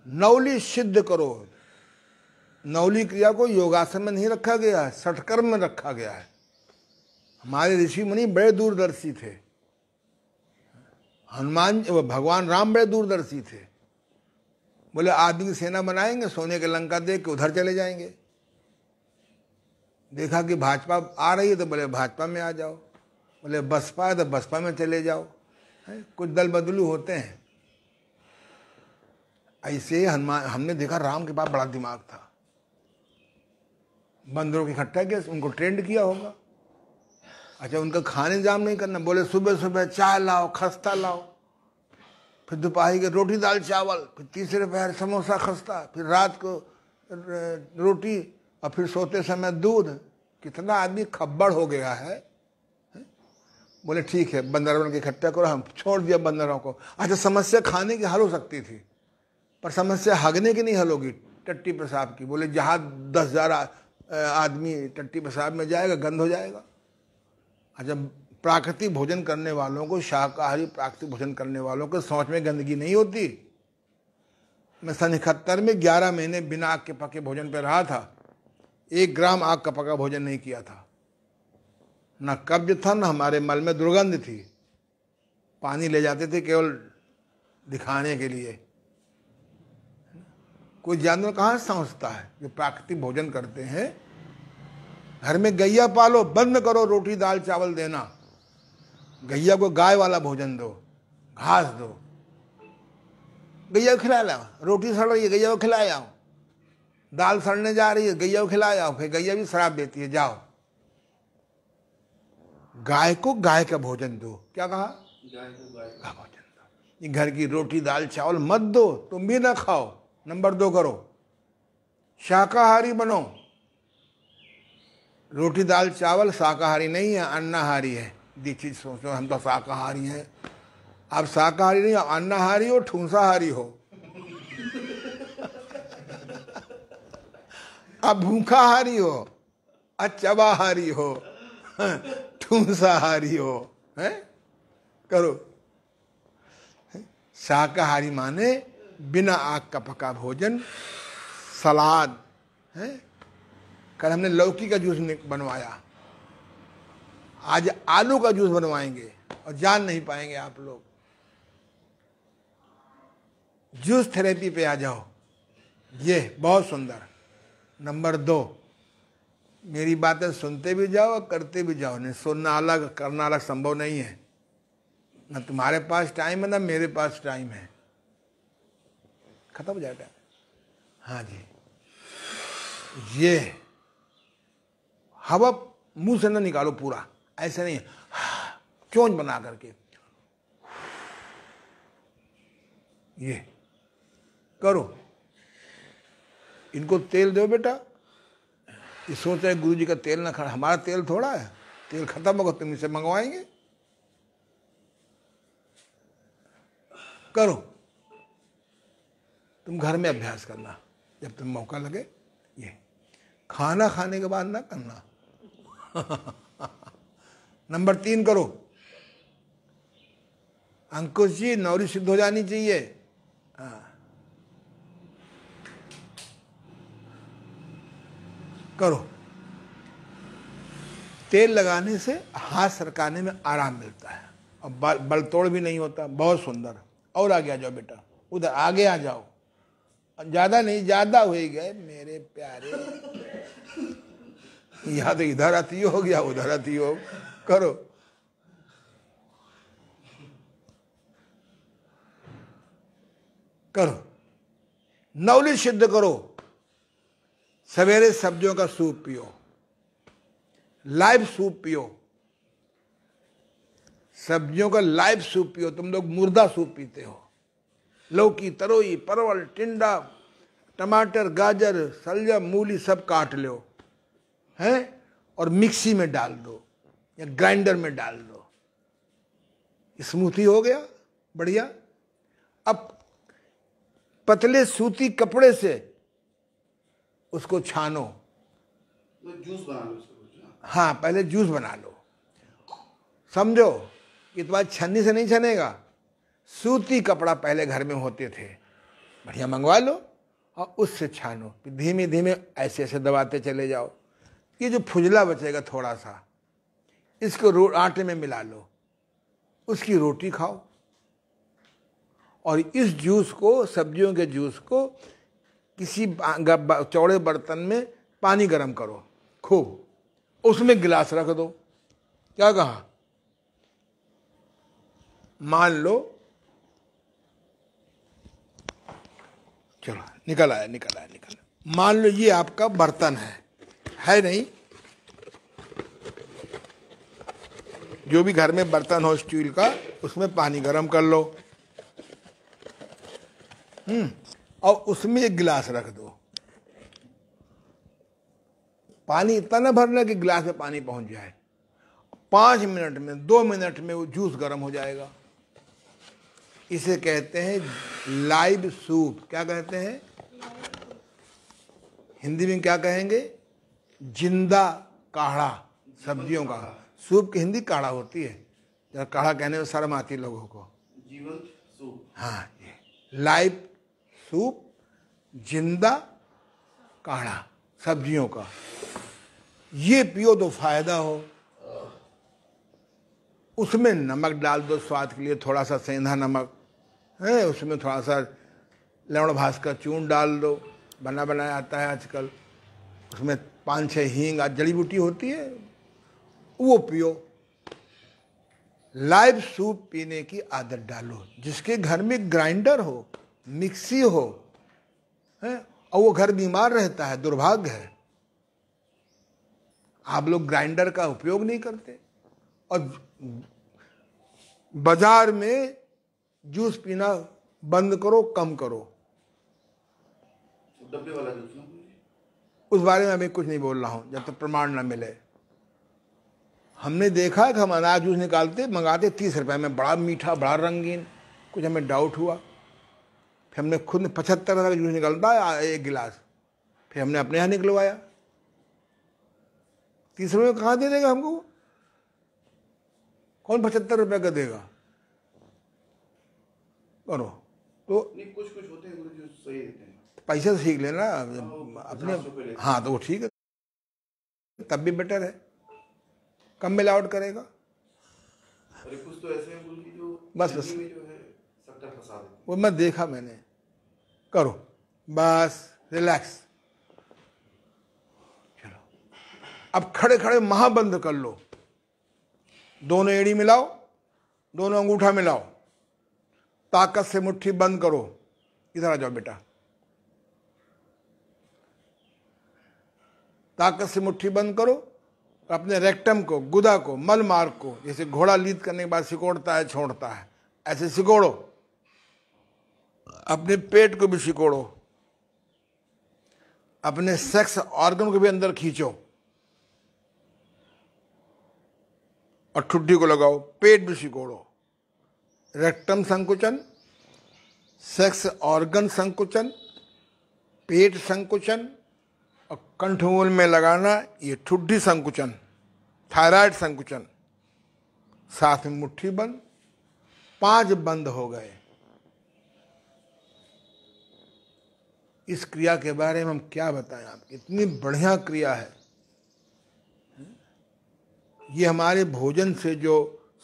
नवली सिद्ध करो। नवली क्रिया को योगासन में नहीं रखा गया है, षटकर्म में रखा गया है। हमारे ऋषि मुनि बड़े दूरदर्शी थे। भगवान राम बड़े दूरदर्शी थे। बोले आदमी की सेना बनाएंगे, सोने के लंका देख के उधर चले जाएंगे। देखा कि भाजपा आ रही है तो बोले भाजपा में आ जाओ, बोले बसपा है तो बसपा में चले जाओ। कुछ दल बदलू होते हैं। ऐसे हनुमान, हमने देखा राम के पास बड़ा दिमाग था। बंदरों की इकट्ठा किया, उनको ट्रेंड किया होगा। अच्छा, उनका खाने इंतजाम नहीं करना, बोले सुबह सुबह चाय लाओ, खस्ता लाओ, फिर दोपहर के रोटी दाल चावल, फिर तीसरे पहर समोसा खस्ता, फिर रात को रोटी, और फिर सोते समय दूध। कितना आदमी खब्बड़ हो गया है। बोले ठीक है, बंदरों के इकट्ठा करो, हम छोड़ दिया बंदरों को। अच्छा, समस्या खाने की हल हो सकती थी, पर समस्या हगने की नहीं हल होगी, टट्टी पेशाब की। बोले जहाँ 10,000 आदमी टट्टी पेशाब में जाएगा, गंद हो जाएगा। अच्छा, प्राकृतिक भोजन करने वालों को, शाकाहारी प्राकृतिक भोजन करने वालों को सोच में गंदगी नहीं होती। मैं सन 71 में 11 महीने बिना आग के पके भोजन पे रहा था। 1 ग्राम आग का पका भोजन नहीं किया था। ना कब्ज था, ना हमारे मल में दुर्गंध थी। पानी ले जाते थे केवल दिखाने के लिए। कोई जानवर कहाँ समझता है जो प्राकृतिक भोजन करते हैं। घर में गैया पालो, बंद करो रोटी दाल चावल देना। गैया को गाय वाला भोजन दो, घास दो। गैया को खिला लाओ, रोटी सड़ रही है गैया को खिलाए आओ, दाल सड़ने जा रही है गैया को खिलाए आओ। फिर गैया भी शराब देती है, जाओ। गाय को गाय का भोजन दो। क्या कहा? गाय को गाय का भोजन दो। ये घर की रोटी दाल चावल मत दो, तुम भी ना खाओ। नंबर 2 करो, शाकाहारी बनो। रोटी दाल चावल शाकाहारी नहीं है, अन्नाहारी है। दीक्षित सोचो हम तो शाकाहारी हैं। आप शाकाहारी नहीं, आप अन्नाहारी हो, ठूंसाहारी हो। आप भूखाहारी हो, अचबाहारी हो, ठूंसाहारी हो। है करो। शाकाहारी माने बिना आग का पका भोजन, सलाद है। कल हमने लौकी का जूस बनवाया, आज आलू का जूस बनवाएंगे और जान नहीं पाएंगे आप लोग। जूस थेरेपी पे आ जाओ, ये बहुत सुंदर। नंबर 2, मेरी बातें सुनते भी जाओ और करते भी जाओ। नहीं सुनना अलग, करना अलग संभव नहीं है। ना तुम्हारे पास टाइम है, ना मेरे पास टाइम है। खत्म हो जाएगा। हाँ जी, ये हवा मुंह से ना निकालो पूरा, ऐसे नहीं, चोंच बना करके। ये करो। इनको तेल दो बेटा। ये सोच रहे गुरु जी का तेल ना खा, हमारा तेल थोड़ा है। तेल खत्म होगा तुम इसे मंगवाएंगे। करो। तुम घर में अभ्यास करना जब तुम मौका लगे। ये खाना खाने के बाद ना करना। नंबर 3 करो। अंकुश जी, नौरी सिद्ध हो जानी चाहिए। करो। तेल लगाने से हाथ सरकाने में आराम मिलता है और बल तोड़ भी नहीं होता। बहुत सुंदर। और आगे आ जाओ बेटा, उधर आगे आ जाओ। ज्यादा नहीं, ज्यादा हो ही गए मेरे प्यारे। या तो इधर अति योग या उधर अति योग करो। करो, नॉलेज सिद्ध करो। सवेरे सब्जियों का सूप पियो, लाइव सूप पियो, सब्जियों का लाइव सूप पियो। तुम लोग मुर्दा सूप पीते हो। लौकी, तरोई, परवल, टिंडा, टमाटर, गाजर, सलजम, मूली सब काट लो हैं और मिक्सी में डाल दो या ग्राइंडर में डाल दो, स्मूथी हो गया बढ़िया। अब पतले सूती कपड़े से उसको छानो, जूस बना लो उसको। हाँ पहले जूस बना लो। समझो ये तो बात छन्नी से नहीं छनेगा। सूती कपड़ा पहले घर में होते थे, बढ़िया मंगवा लो और उससे छानो। धीमे धीमे ऐसे ऐसे दबाते चले जाओ। ये जो फुजला बचेगा थोड़ा सा, इसको आटे में मिला लो, उसकी रोटी खाओ। और इस जूस को, सब्जियों के जूस को किसी चौड़े बर्तन में पानी गर्म करो खूब, उसमें गिलास रख दो। क्या कहा? मान लो, चलो निकल आया। मान लो ये आपका बर्तन है नहीं? जो भी घर में बर्तन हो स्टील का, उसमें पानी गर्म कर लो। और उसमें एक गिलास रख दो। पानी इतना ना भरना कि गिलास में पानी पहुंच जाए। 5 मिनट में, 2 मिनट में वो जूस गर्म हो जाएगा। इसे कहते हैं लाइव सूप। क्या कहते हैं? हिंदी में क्या कहेंगे? जिंदा काढ़ा सब्जियों का। सूप की हिंदी काढ़ा होती है। जब काढ़ा कहने में शर्म आती लोगों को। जीवंत सूप। हाँ, ये लाइव सूप, जिंदा काढ़ा सब्जियों का, ये पियो तो फायदा हो। उसमें नमक डाल दो स्वाद के लिए, थोड़ा सा सेंधा नमक है। उसमें थोड़ा सा लवण भास का चूर्ण डाल दो, बना बनाया आता है आजकल। उसमें 5-6 हींग जड़ी बूटी होती है, वो पियो। लाइव सूप पीने की आदत डालो। जिसके घर में ग्राइंडर हो, मिक्सी हो है, और वो घर बीमार रहता है, दुर्भाग्य है। आप लोग ग्राइंडर का उपयोग नहीं करते और बाजार में जूस पीना बंद करो, कम करो। डब्बे वाला जूस ना, उस बारे में अभी कुछ नहीं बोल रहा हूं जब तक प्रमाण ना मिले। हमने देखा है कि हम अनाज जूस निकालते, मंगाते 30 रुपए में, बड़ा मीठा, बड़ा रंगीन। कुछ हमें डाउट हुआ, फिर हमने खुद 75 रुपए का जूस निकालता है 1 गिलास। फिर हमने अपने यहाँ निकलवाया। 30 रुपये कहाँ दे देगा हमको? कौन 75 रुपए का देगा? करो तो नहीं, कुछ होते हैं जो सही देते हैं। पैसे से सीख लेना अपने। 50 रुपए लेते हैं। हाँ तो वो ठीक है, तब भी बेटर है, कम मिलावट करेगा। अरे कुछ तो ऐसे हैं गुरुजी जो बस चीनी में जो है शक्कर फंसा देते हैं। वो मैं देखा मैंने। करो बस, रिलैक्स। चलो अब खड़े खड़े महाबंध कर लो। दोनों एड़ी मिलाओ, दोनों अंगूठा मिलाओ, ताकत से मुट्ठी बंद करो। इधर आ जाओ बेटा। ताकत से मुट्ठी बंद करो। अपने रेक्टम को, गुदा को, मल मार्ग को, जैसे घोड़ा लीद करने के बाद सिकोड़ता है, छोड़ता है, ऐसे सिकोड़ो। अपने पेट को भी सिकोड़ो। अपने सेक्स ऑर्गन को भी अंदर खींचो और ठुड्डी को लगाओ। पेट भी सिकोड़ो। रेक्टम संकुचन, सेक्स ऑर्गन संकुचन, पेट संकुचन और कंठमूल में लगाना ये ठुड्डी संकुचन, थायराइड संकुचन। साथ में मुट्ठी बंद। 5 बंद हो गए। इस क्रिया के बारे में हम क्या बताएं आपको, इतनी बढ़िया क्रिया है। ये हमारे भोजन से जो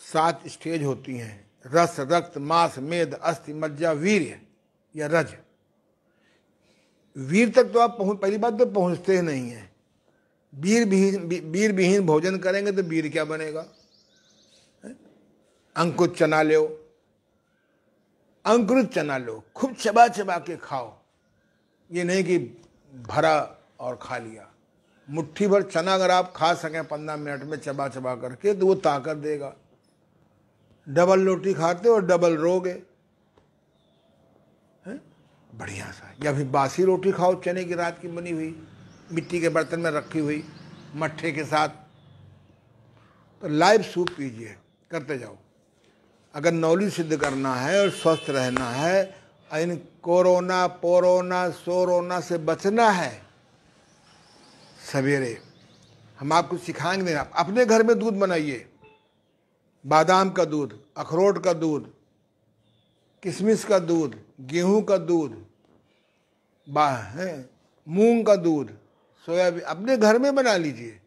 7 स्टेज होती हैं, रस, रक्त, मांस, मेद, अस्थि, मज्जा, वीर्य या रज, वीर तक तो आप पहली बात तो पहुंचते ही नहीं है। वीर विहीन भोजन करेंगे तो वीर क्या बनेगा? अंकुरित चना लो, अंकुरित चना लो, खूब चबा चबा के खाओ। ये नहीं कि भरा और खा लिया। मुट्ठी भर चना अगर आप खा सकें 15 मिनट में चबा चबा करके तो वो ताकत देगा। डबल रोटी खाते और डबल रोगे। बढ़िया सा, या फिर बासी रोटी खाओ, चने की रात की बनी हुई, मिट्टी के बर्तन में रखी हुई, मट्ठे के साथ। तो लाइव सूप पीजिए, करते जाओ। अगर नौली सिद्ध करना है और स्वस्थ रहना है, इन कोरोना पोरोना सोरोना से बचना है, सवेरे हम आपको सिखाएंगे। आप अपने घर में दूध बनाइए, बादाम का दूध, अखरोट का दूध, किशमिश का दूध, गेहूं का दूध, मूंग का दूध, सोयाबीन, अपने घर में बना लीजिए।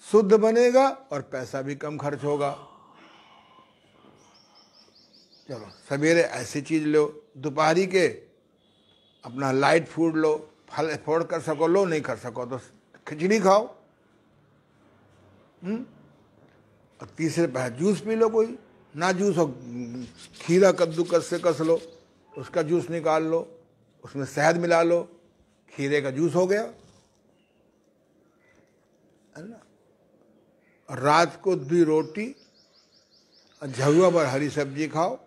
शुद्ध बनेगा और पैसा भी कम खर्च होगा। चलो सवेरे ऐसी चीज लो, दोपहरी के अपना लाइट फूड लो, फल अफोर्ड कर सको लो, नहीं कर सको तो खिचड़ी खाओ। और तीसरे पहर जूस पी लो, कोई ना जूस हो, खीरा कद्दूकस से कस लो, उसका जूस निकाल लो, उसमें शहद मिला लो, खीरे का जूस हो गया, है ना। और रात को 2 रोटी और झुआ पर हरी सब्जी खाओ,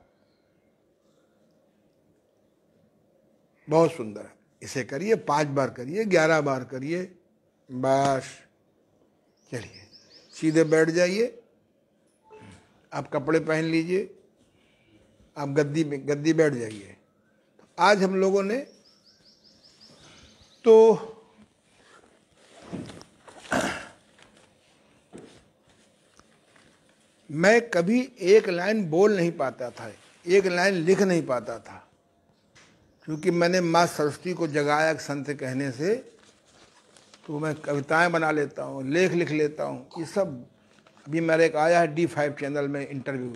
बहुत सुंदर है। इसे करिए, 5 बार करिए, 11 बार करिए, बस। चलिए सीधे बैठ जाइए, आप कपड़े पहन लीजिए, आप गद्दी बैठ जाइए। आज हम लोगों ने तो मैं कभी एक लाइन बोल नहीं पाता था, एक लाइन लिख नहीं पाता था, क्योंकि मैंने माँ सरस्वती को जगाया एक संत कहने से, तो मैं कविताएं बना लेता हूँ, लेख लिख लेता हूँ। ये सब अभी मेरे एक आया है D5 चैनल में इंटरव्यू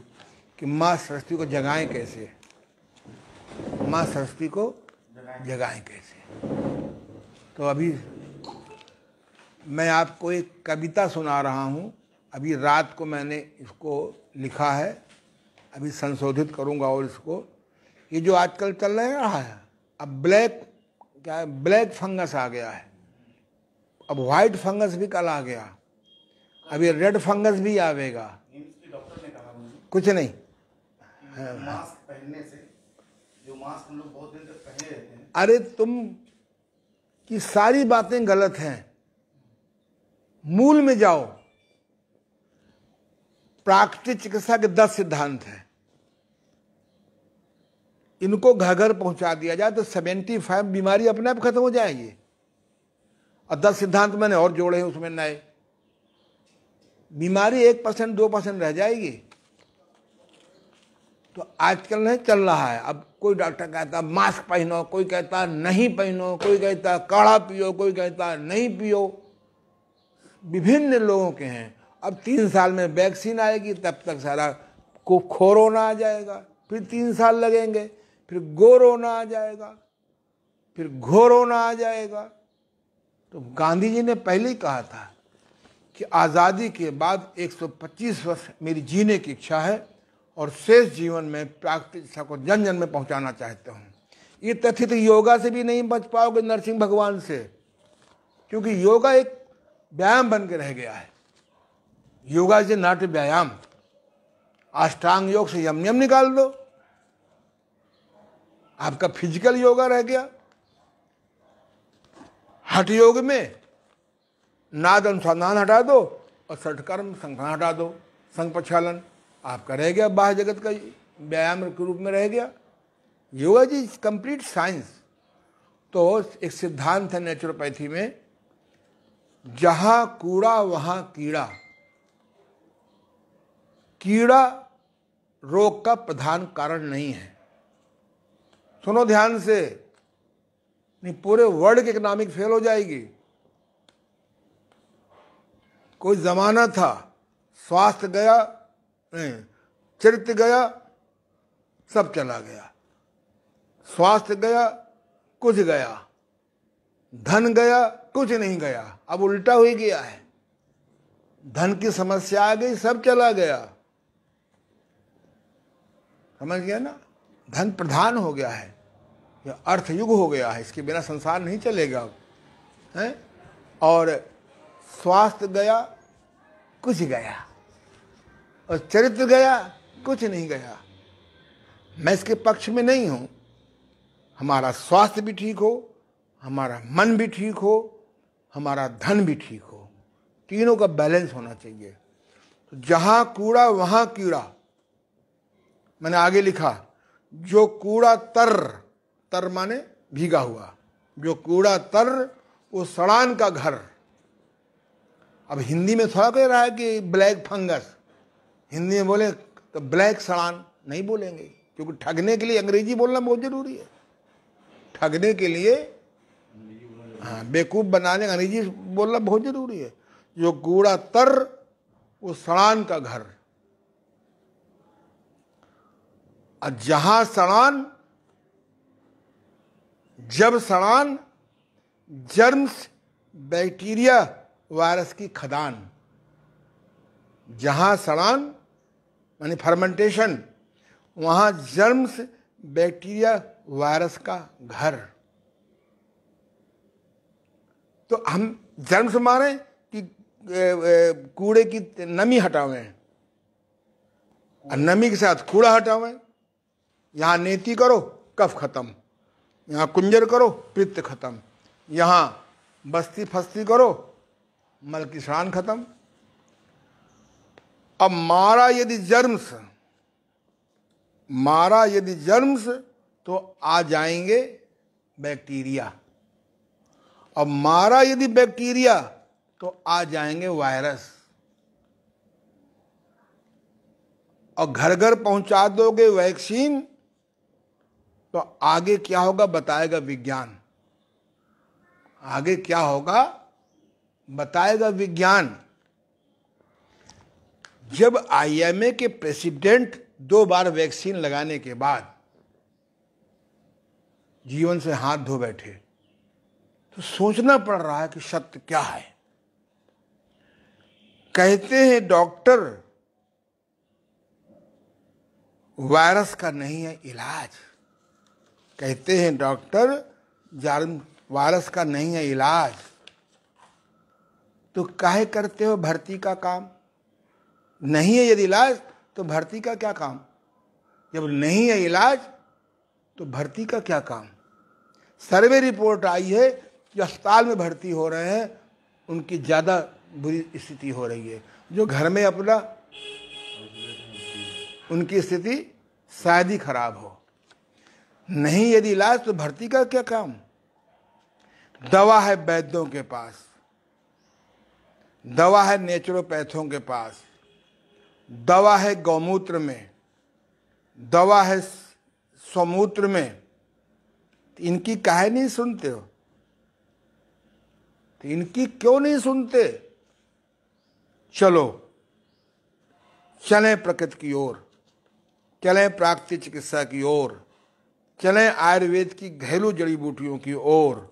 कि माँ सरस्वती को जगाएं कैसे, माँ सरस्वती को जगाएं कैसे। तो अभी मैं आपको एक कविता सुना रहा हूँ। अभी रात को मैंने इसको लिखा है, अभी संशोधित करूँगा। और इसको, ये जो आजकल चल रहा है, अब ब्लैक फंगस आ गया है, अब व्हाइट फंगस भी कल आ गया, अभी रेड फंगस भी आवेगा। डॉक्टर ने कहा मुझे कुछ नहीं, मास्क पहनने से, जो मास्क हम लोग बहुत दिन तक पहने रहते हैं। अरे तुम की सारी बातें गलत हैं, मूल में जाओ। प्राकृतिक चिकित्सा के 10 सिद्धांत हैं, इनको घर घर पहुंचा दिया जाए तो 75 बीमारी अपने आप खत्म हो जाएगी। और 10 सिद्धांत मैंने और जोड़े हैं उसमें नए, बीमारी 1% 2% रह जाएगी। तो आजकल नहीं चल रहा है, अब कोई डॉक्टर कहता मास्क पहनो, कोई कहता नहीं पहनो, कोई कहता काढ़ा पियो, कोई कहता नहीं पियो, विभिन्न लोगों के हैं। अब 3 साल में वैक्सीन आएगी, तब तक सारा कोरोना आ जाएगा, फिर 3 साल लगेंगे, फिर गोरोना आ जाएगा, फिर घोरोना आ जाएगा। तो गांधी जी ने पहले ही कहा था कि आज़ादी के बाद 125 वर्ष मेरी जीने की इच्छा है और शेष जीवन में प्राकृतिक शिक्षा को जन जन में पहुंचाना चाहता हूं। ये तथित योगा से भी नहीं बच पाओगे, नरसिंह भगवान से, क्योंकि योगा एक व्यायाम बन के रह गया है। योगा से नाट्य व्यायाम, अष्टांग योग से यम निकाल दो, आपका फिजिकल योगा रह गया। हठ योग में नाद अनुसंधान हटा दो और षटकर्म संख्या हटा दो, संघ प्रक्षालन, आपका रह गया बाह्य जगत का व्यायाम के रूप में रह गया। योगा जी कंप्लीट साइंस। तो एक सिद्धांत है नेचुरोपैथी में, जहां कूड़ा वहां कीड़ा, कीड़ा रोग का प्रधान कारण नहीं है। सुनो ध्यान से, नहीं पूरे वर्ल्ड की इकोनॉमिक फेल हो जाएगी। कोई जमाना था स्वास्थ्य गया, चरित्र गया, सब चला गया। स्वास्थ्य गया, कुछ गया, धन गया, कुछ नहीं गया, अब उल्टा हो गया है। धन की समस्या आ गई, सब चला गया। समझ गया ना? धन प्रधान हो गया है, यह अर्थ युग हो गया है, इसके बिना संसार नहीं चलेगा है। और स्वास्थ्य गया, कुछ गया, और चरित्र गया, कुछ नहीं गया। मैं इसके पक्ष में नहीं हूं। हमारा स्वास्थ्य भी ठीक हो, हमारा मन भी ठीक हो, हमारा धन भी ठीक हो, तीनों का बैलेंस होना चाहिए। तो जहां कूड़ा वहां कीड़ा। मैंने आगे लिखा, जो कूड़ा तर माने भीगा हुआ, जो कूड़ा तर वो सड़ान का घर। अब हिंदी में थोड़ा कह रहा है कि ब्लैक फंगस, हिंदी में बोले तो ब्लैक सड़ान नहीं बोलेंगे, क्योंकि ठगने के लिए अंग्रेजी बोलना बहुत जरूरी है। ठगने के लिए, हाँ, बेवकूफ बनाने अंग्रेजी बोलना बहुत जरूरी है। जो कूड़ा तर वो सड़ान का घर। और जहां सड़ान, जब सड़ान, जर्म्स, बैक्टीरिया, वायरस की खदान। जहां सड़ान माने फर्मेंटेशन, वहां जर्म्स, बैक्टीरिया, वायरस का घर। तो हम जर्म्स मारे कि कूड़े की नमी हटावें, और नमी के साथ कूड़ा हटावें। यहां नेति करो, कफ खत्म। यहां कुंजर करो, पित्त खत्म। यहां बस्ती फस्ती करो, मल की सड़ान खत्म। अब मारा यदि जर्म्स तो आ जाएंगे बैक्टीरिया, और मारा यदि बैक्टीरिया तो आ जाएंगे वायरस। और घर घर पहुंचा दोगे वैक्सीन, तो आगे क्या होगा बताएगा विज्ञान। आगे क्या होगा बताएगा विज्ञान। जब आईएमए के प्रेसिडेंट 2 बार वैक्सीन लगाने के बाद जीवन से हाथ धो बैठे, तो सोचना पड़ रहा है कि सत्य क्या है। कहते हैं डॉक्टर, वायरस का नहीं है इलाज। कहते हैं डॉक्टर, वायरस का नहीं है इलाज। तो काहे करते हो भर्ती का काम? नहीं है यदि इलाज तो भर्ती का क्या काम? जब नहीं है इलाज तो भर्ती का क्या काम? सर्वे रिपोर्ट आई है कि अस्पताल में भर्ती हो रहे हैं उनकी ज़्यादा बुरी स्थिति हो रही है। जो घर में अपना, उनकी स्थिति शायद ही खराब हो। नहीं यदि इलाज तो भर्ती का क्या काम? दवा है वैद्यों के पास, दवा है नेचुरोपैथों के पास, दवा है गौमूत्र में, दवा है स्वमूत्र में। इनकी काहे नहीं सुनते हो? तो इनकी क्यों नहीं सुनते? चलो चलें प्रकृति की ओर, चलें प्राकृतिक चिकित्सा की ओर, चलें आयुर्वेद की घरेलू जड़ी बूटियों की ओर,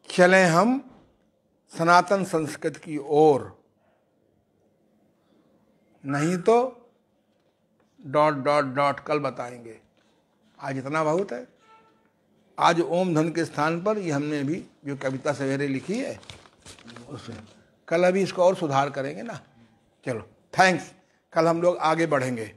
चलें हम सनातन संस्कृति की ओर। नहीं तो ... कल बताएंगे। आज इतना बहुत है। आज ओम धन के स्थान पर ये हमने भी जो कविता सवेरे लिखी है उसमें, कल अभी इसको और सुधार करेंगे ना। चलो थैंक्स, कल हम लोग आगे बढ़ेंगे।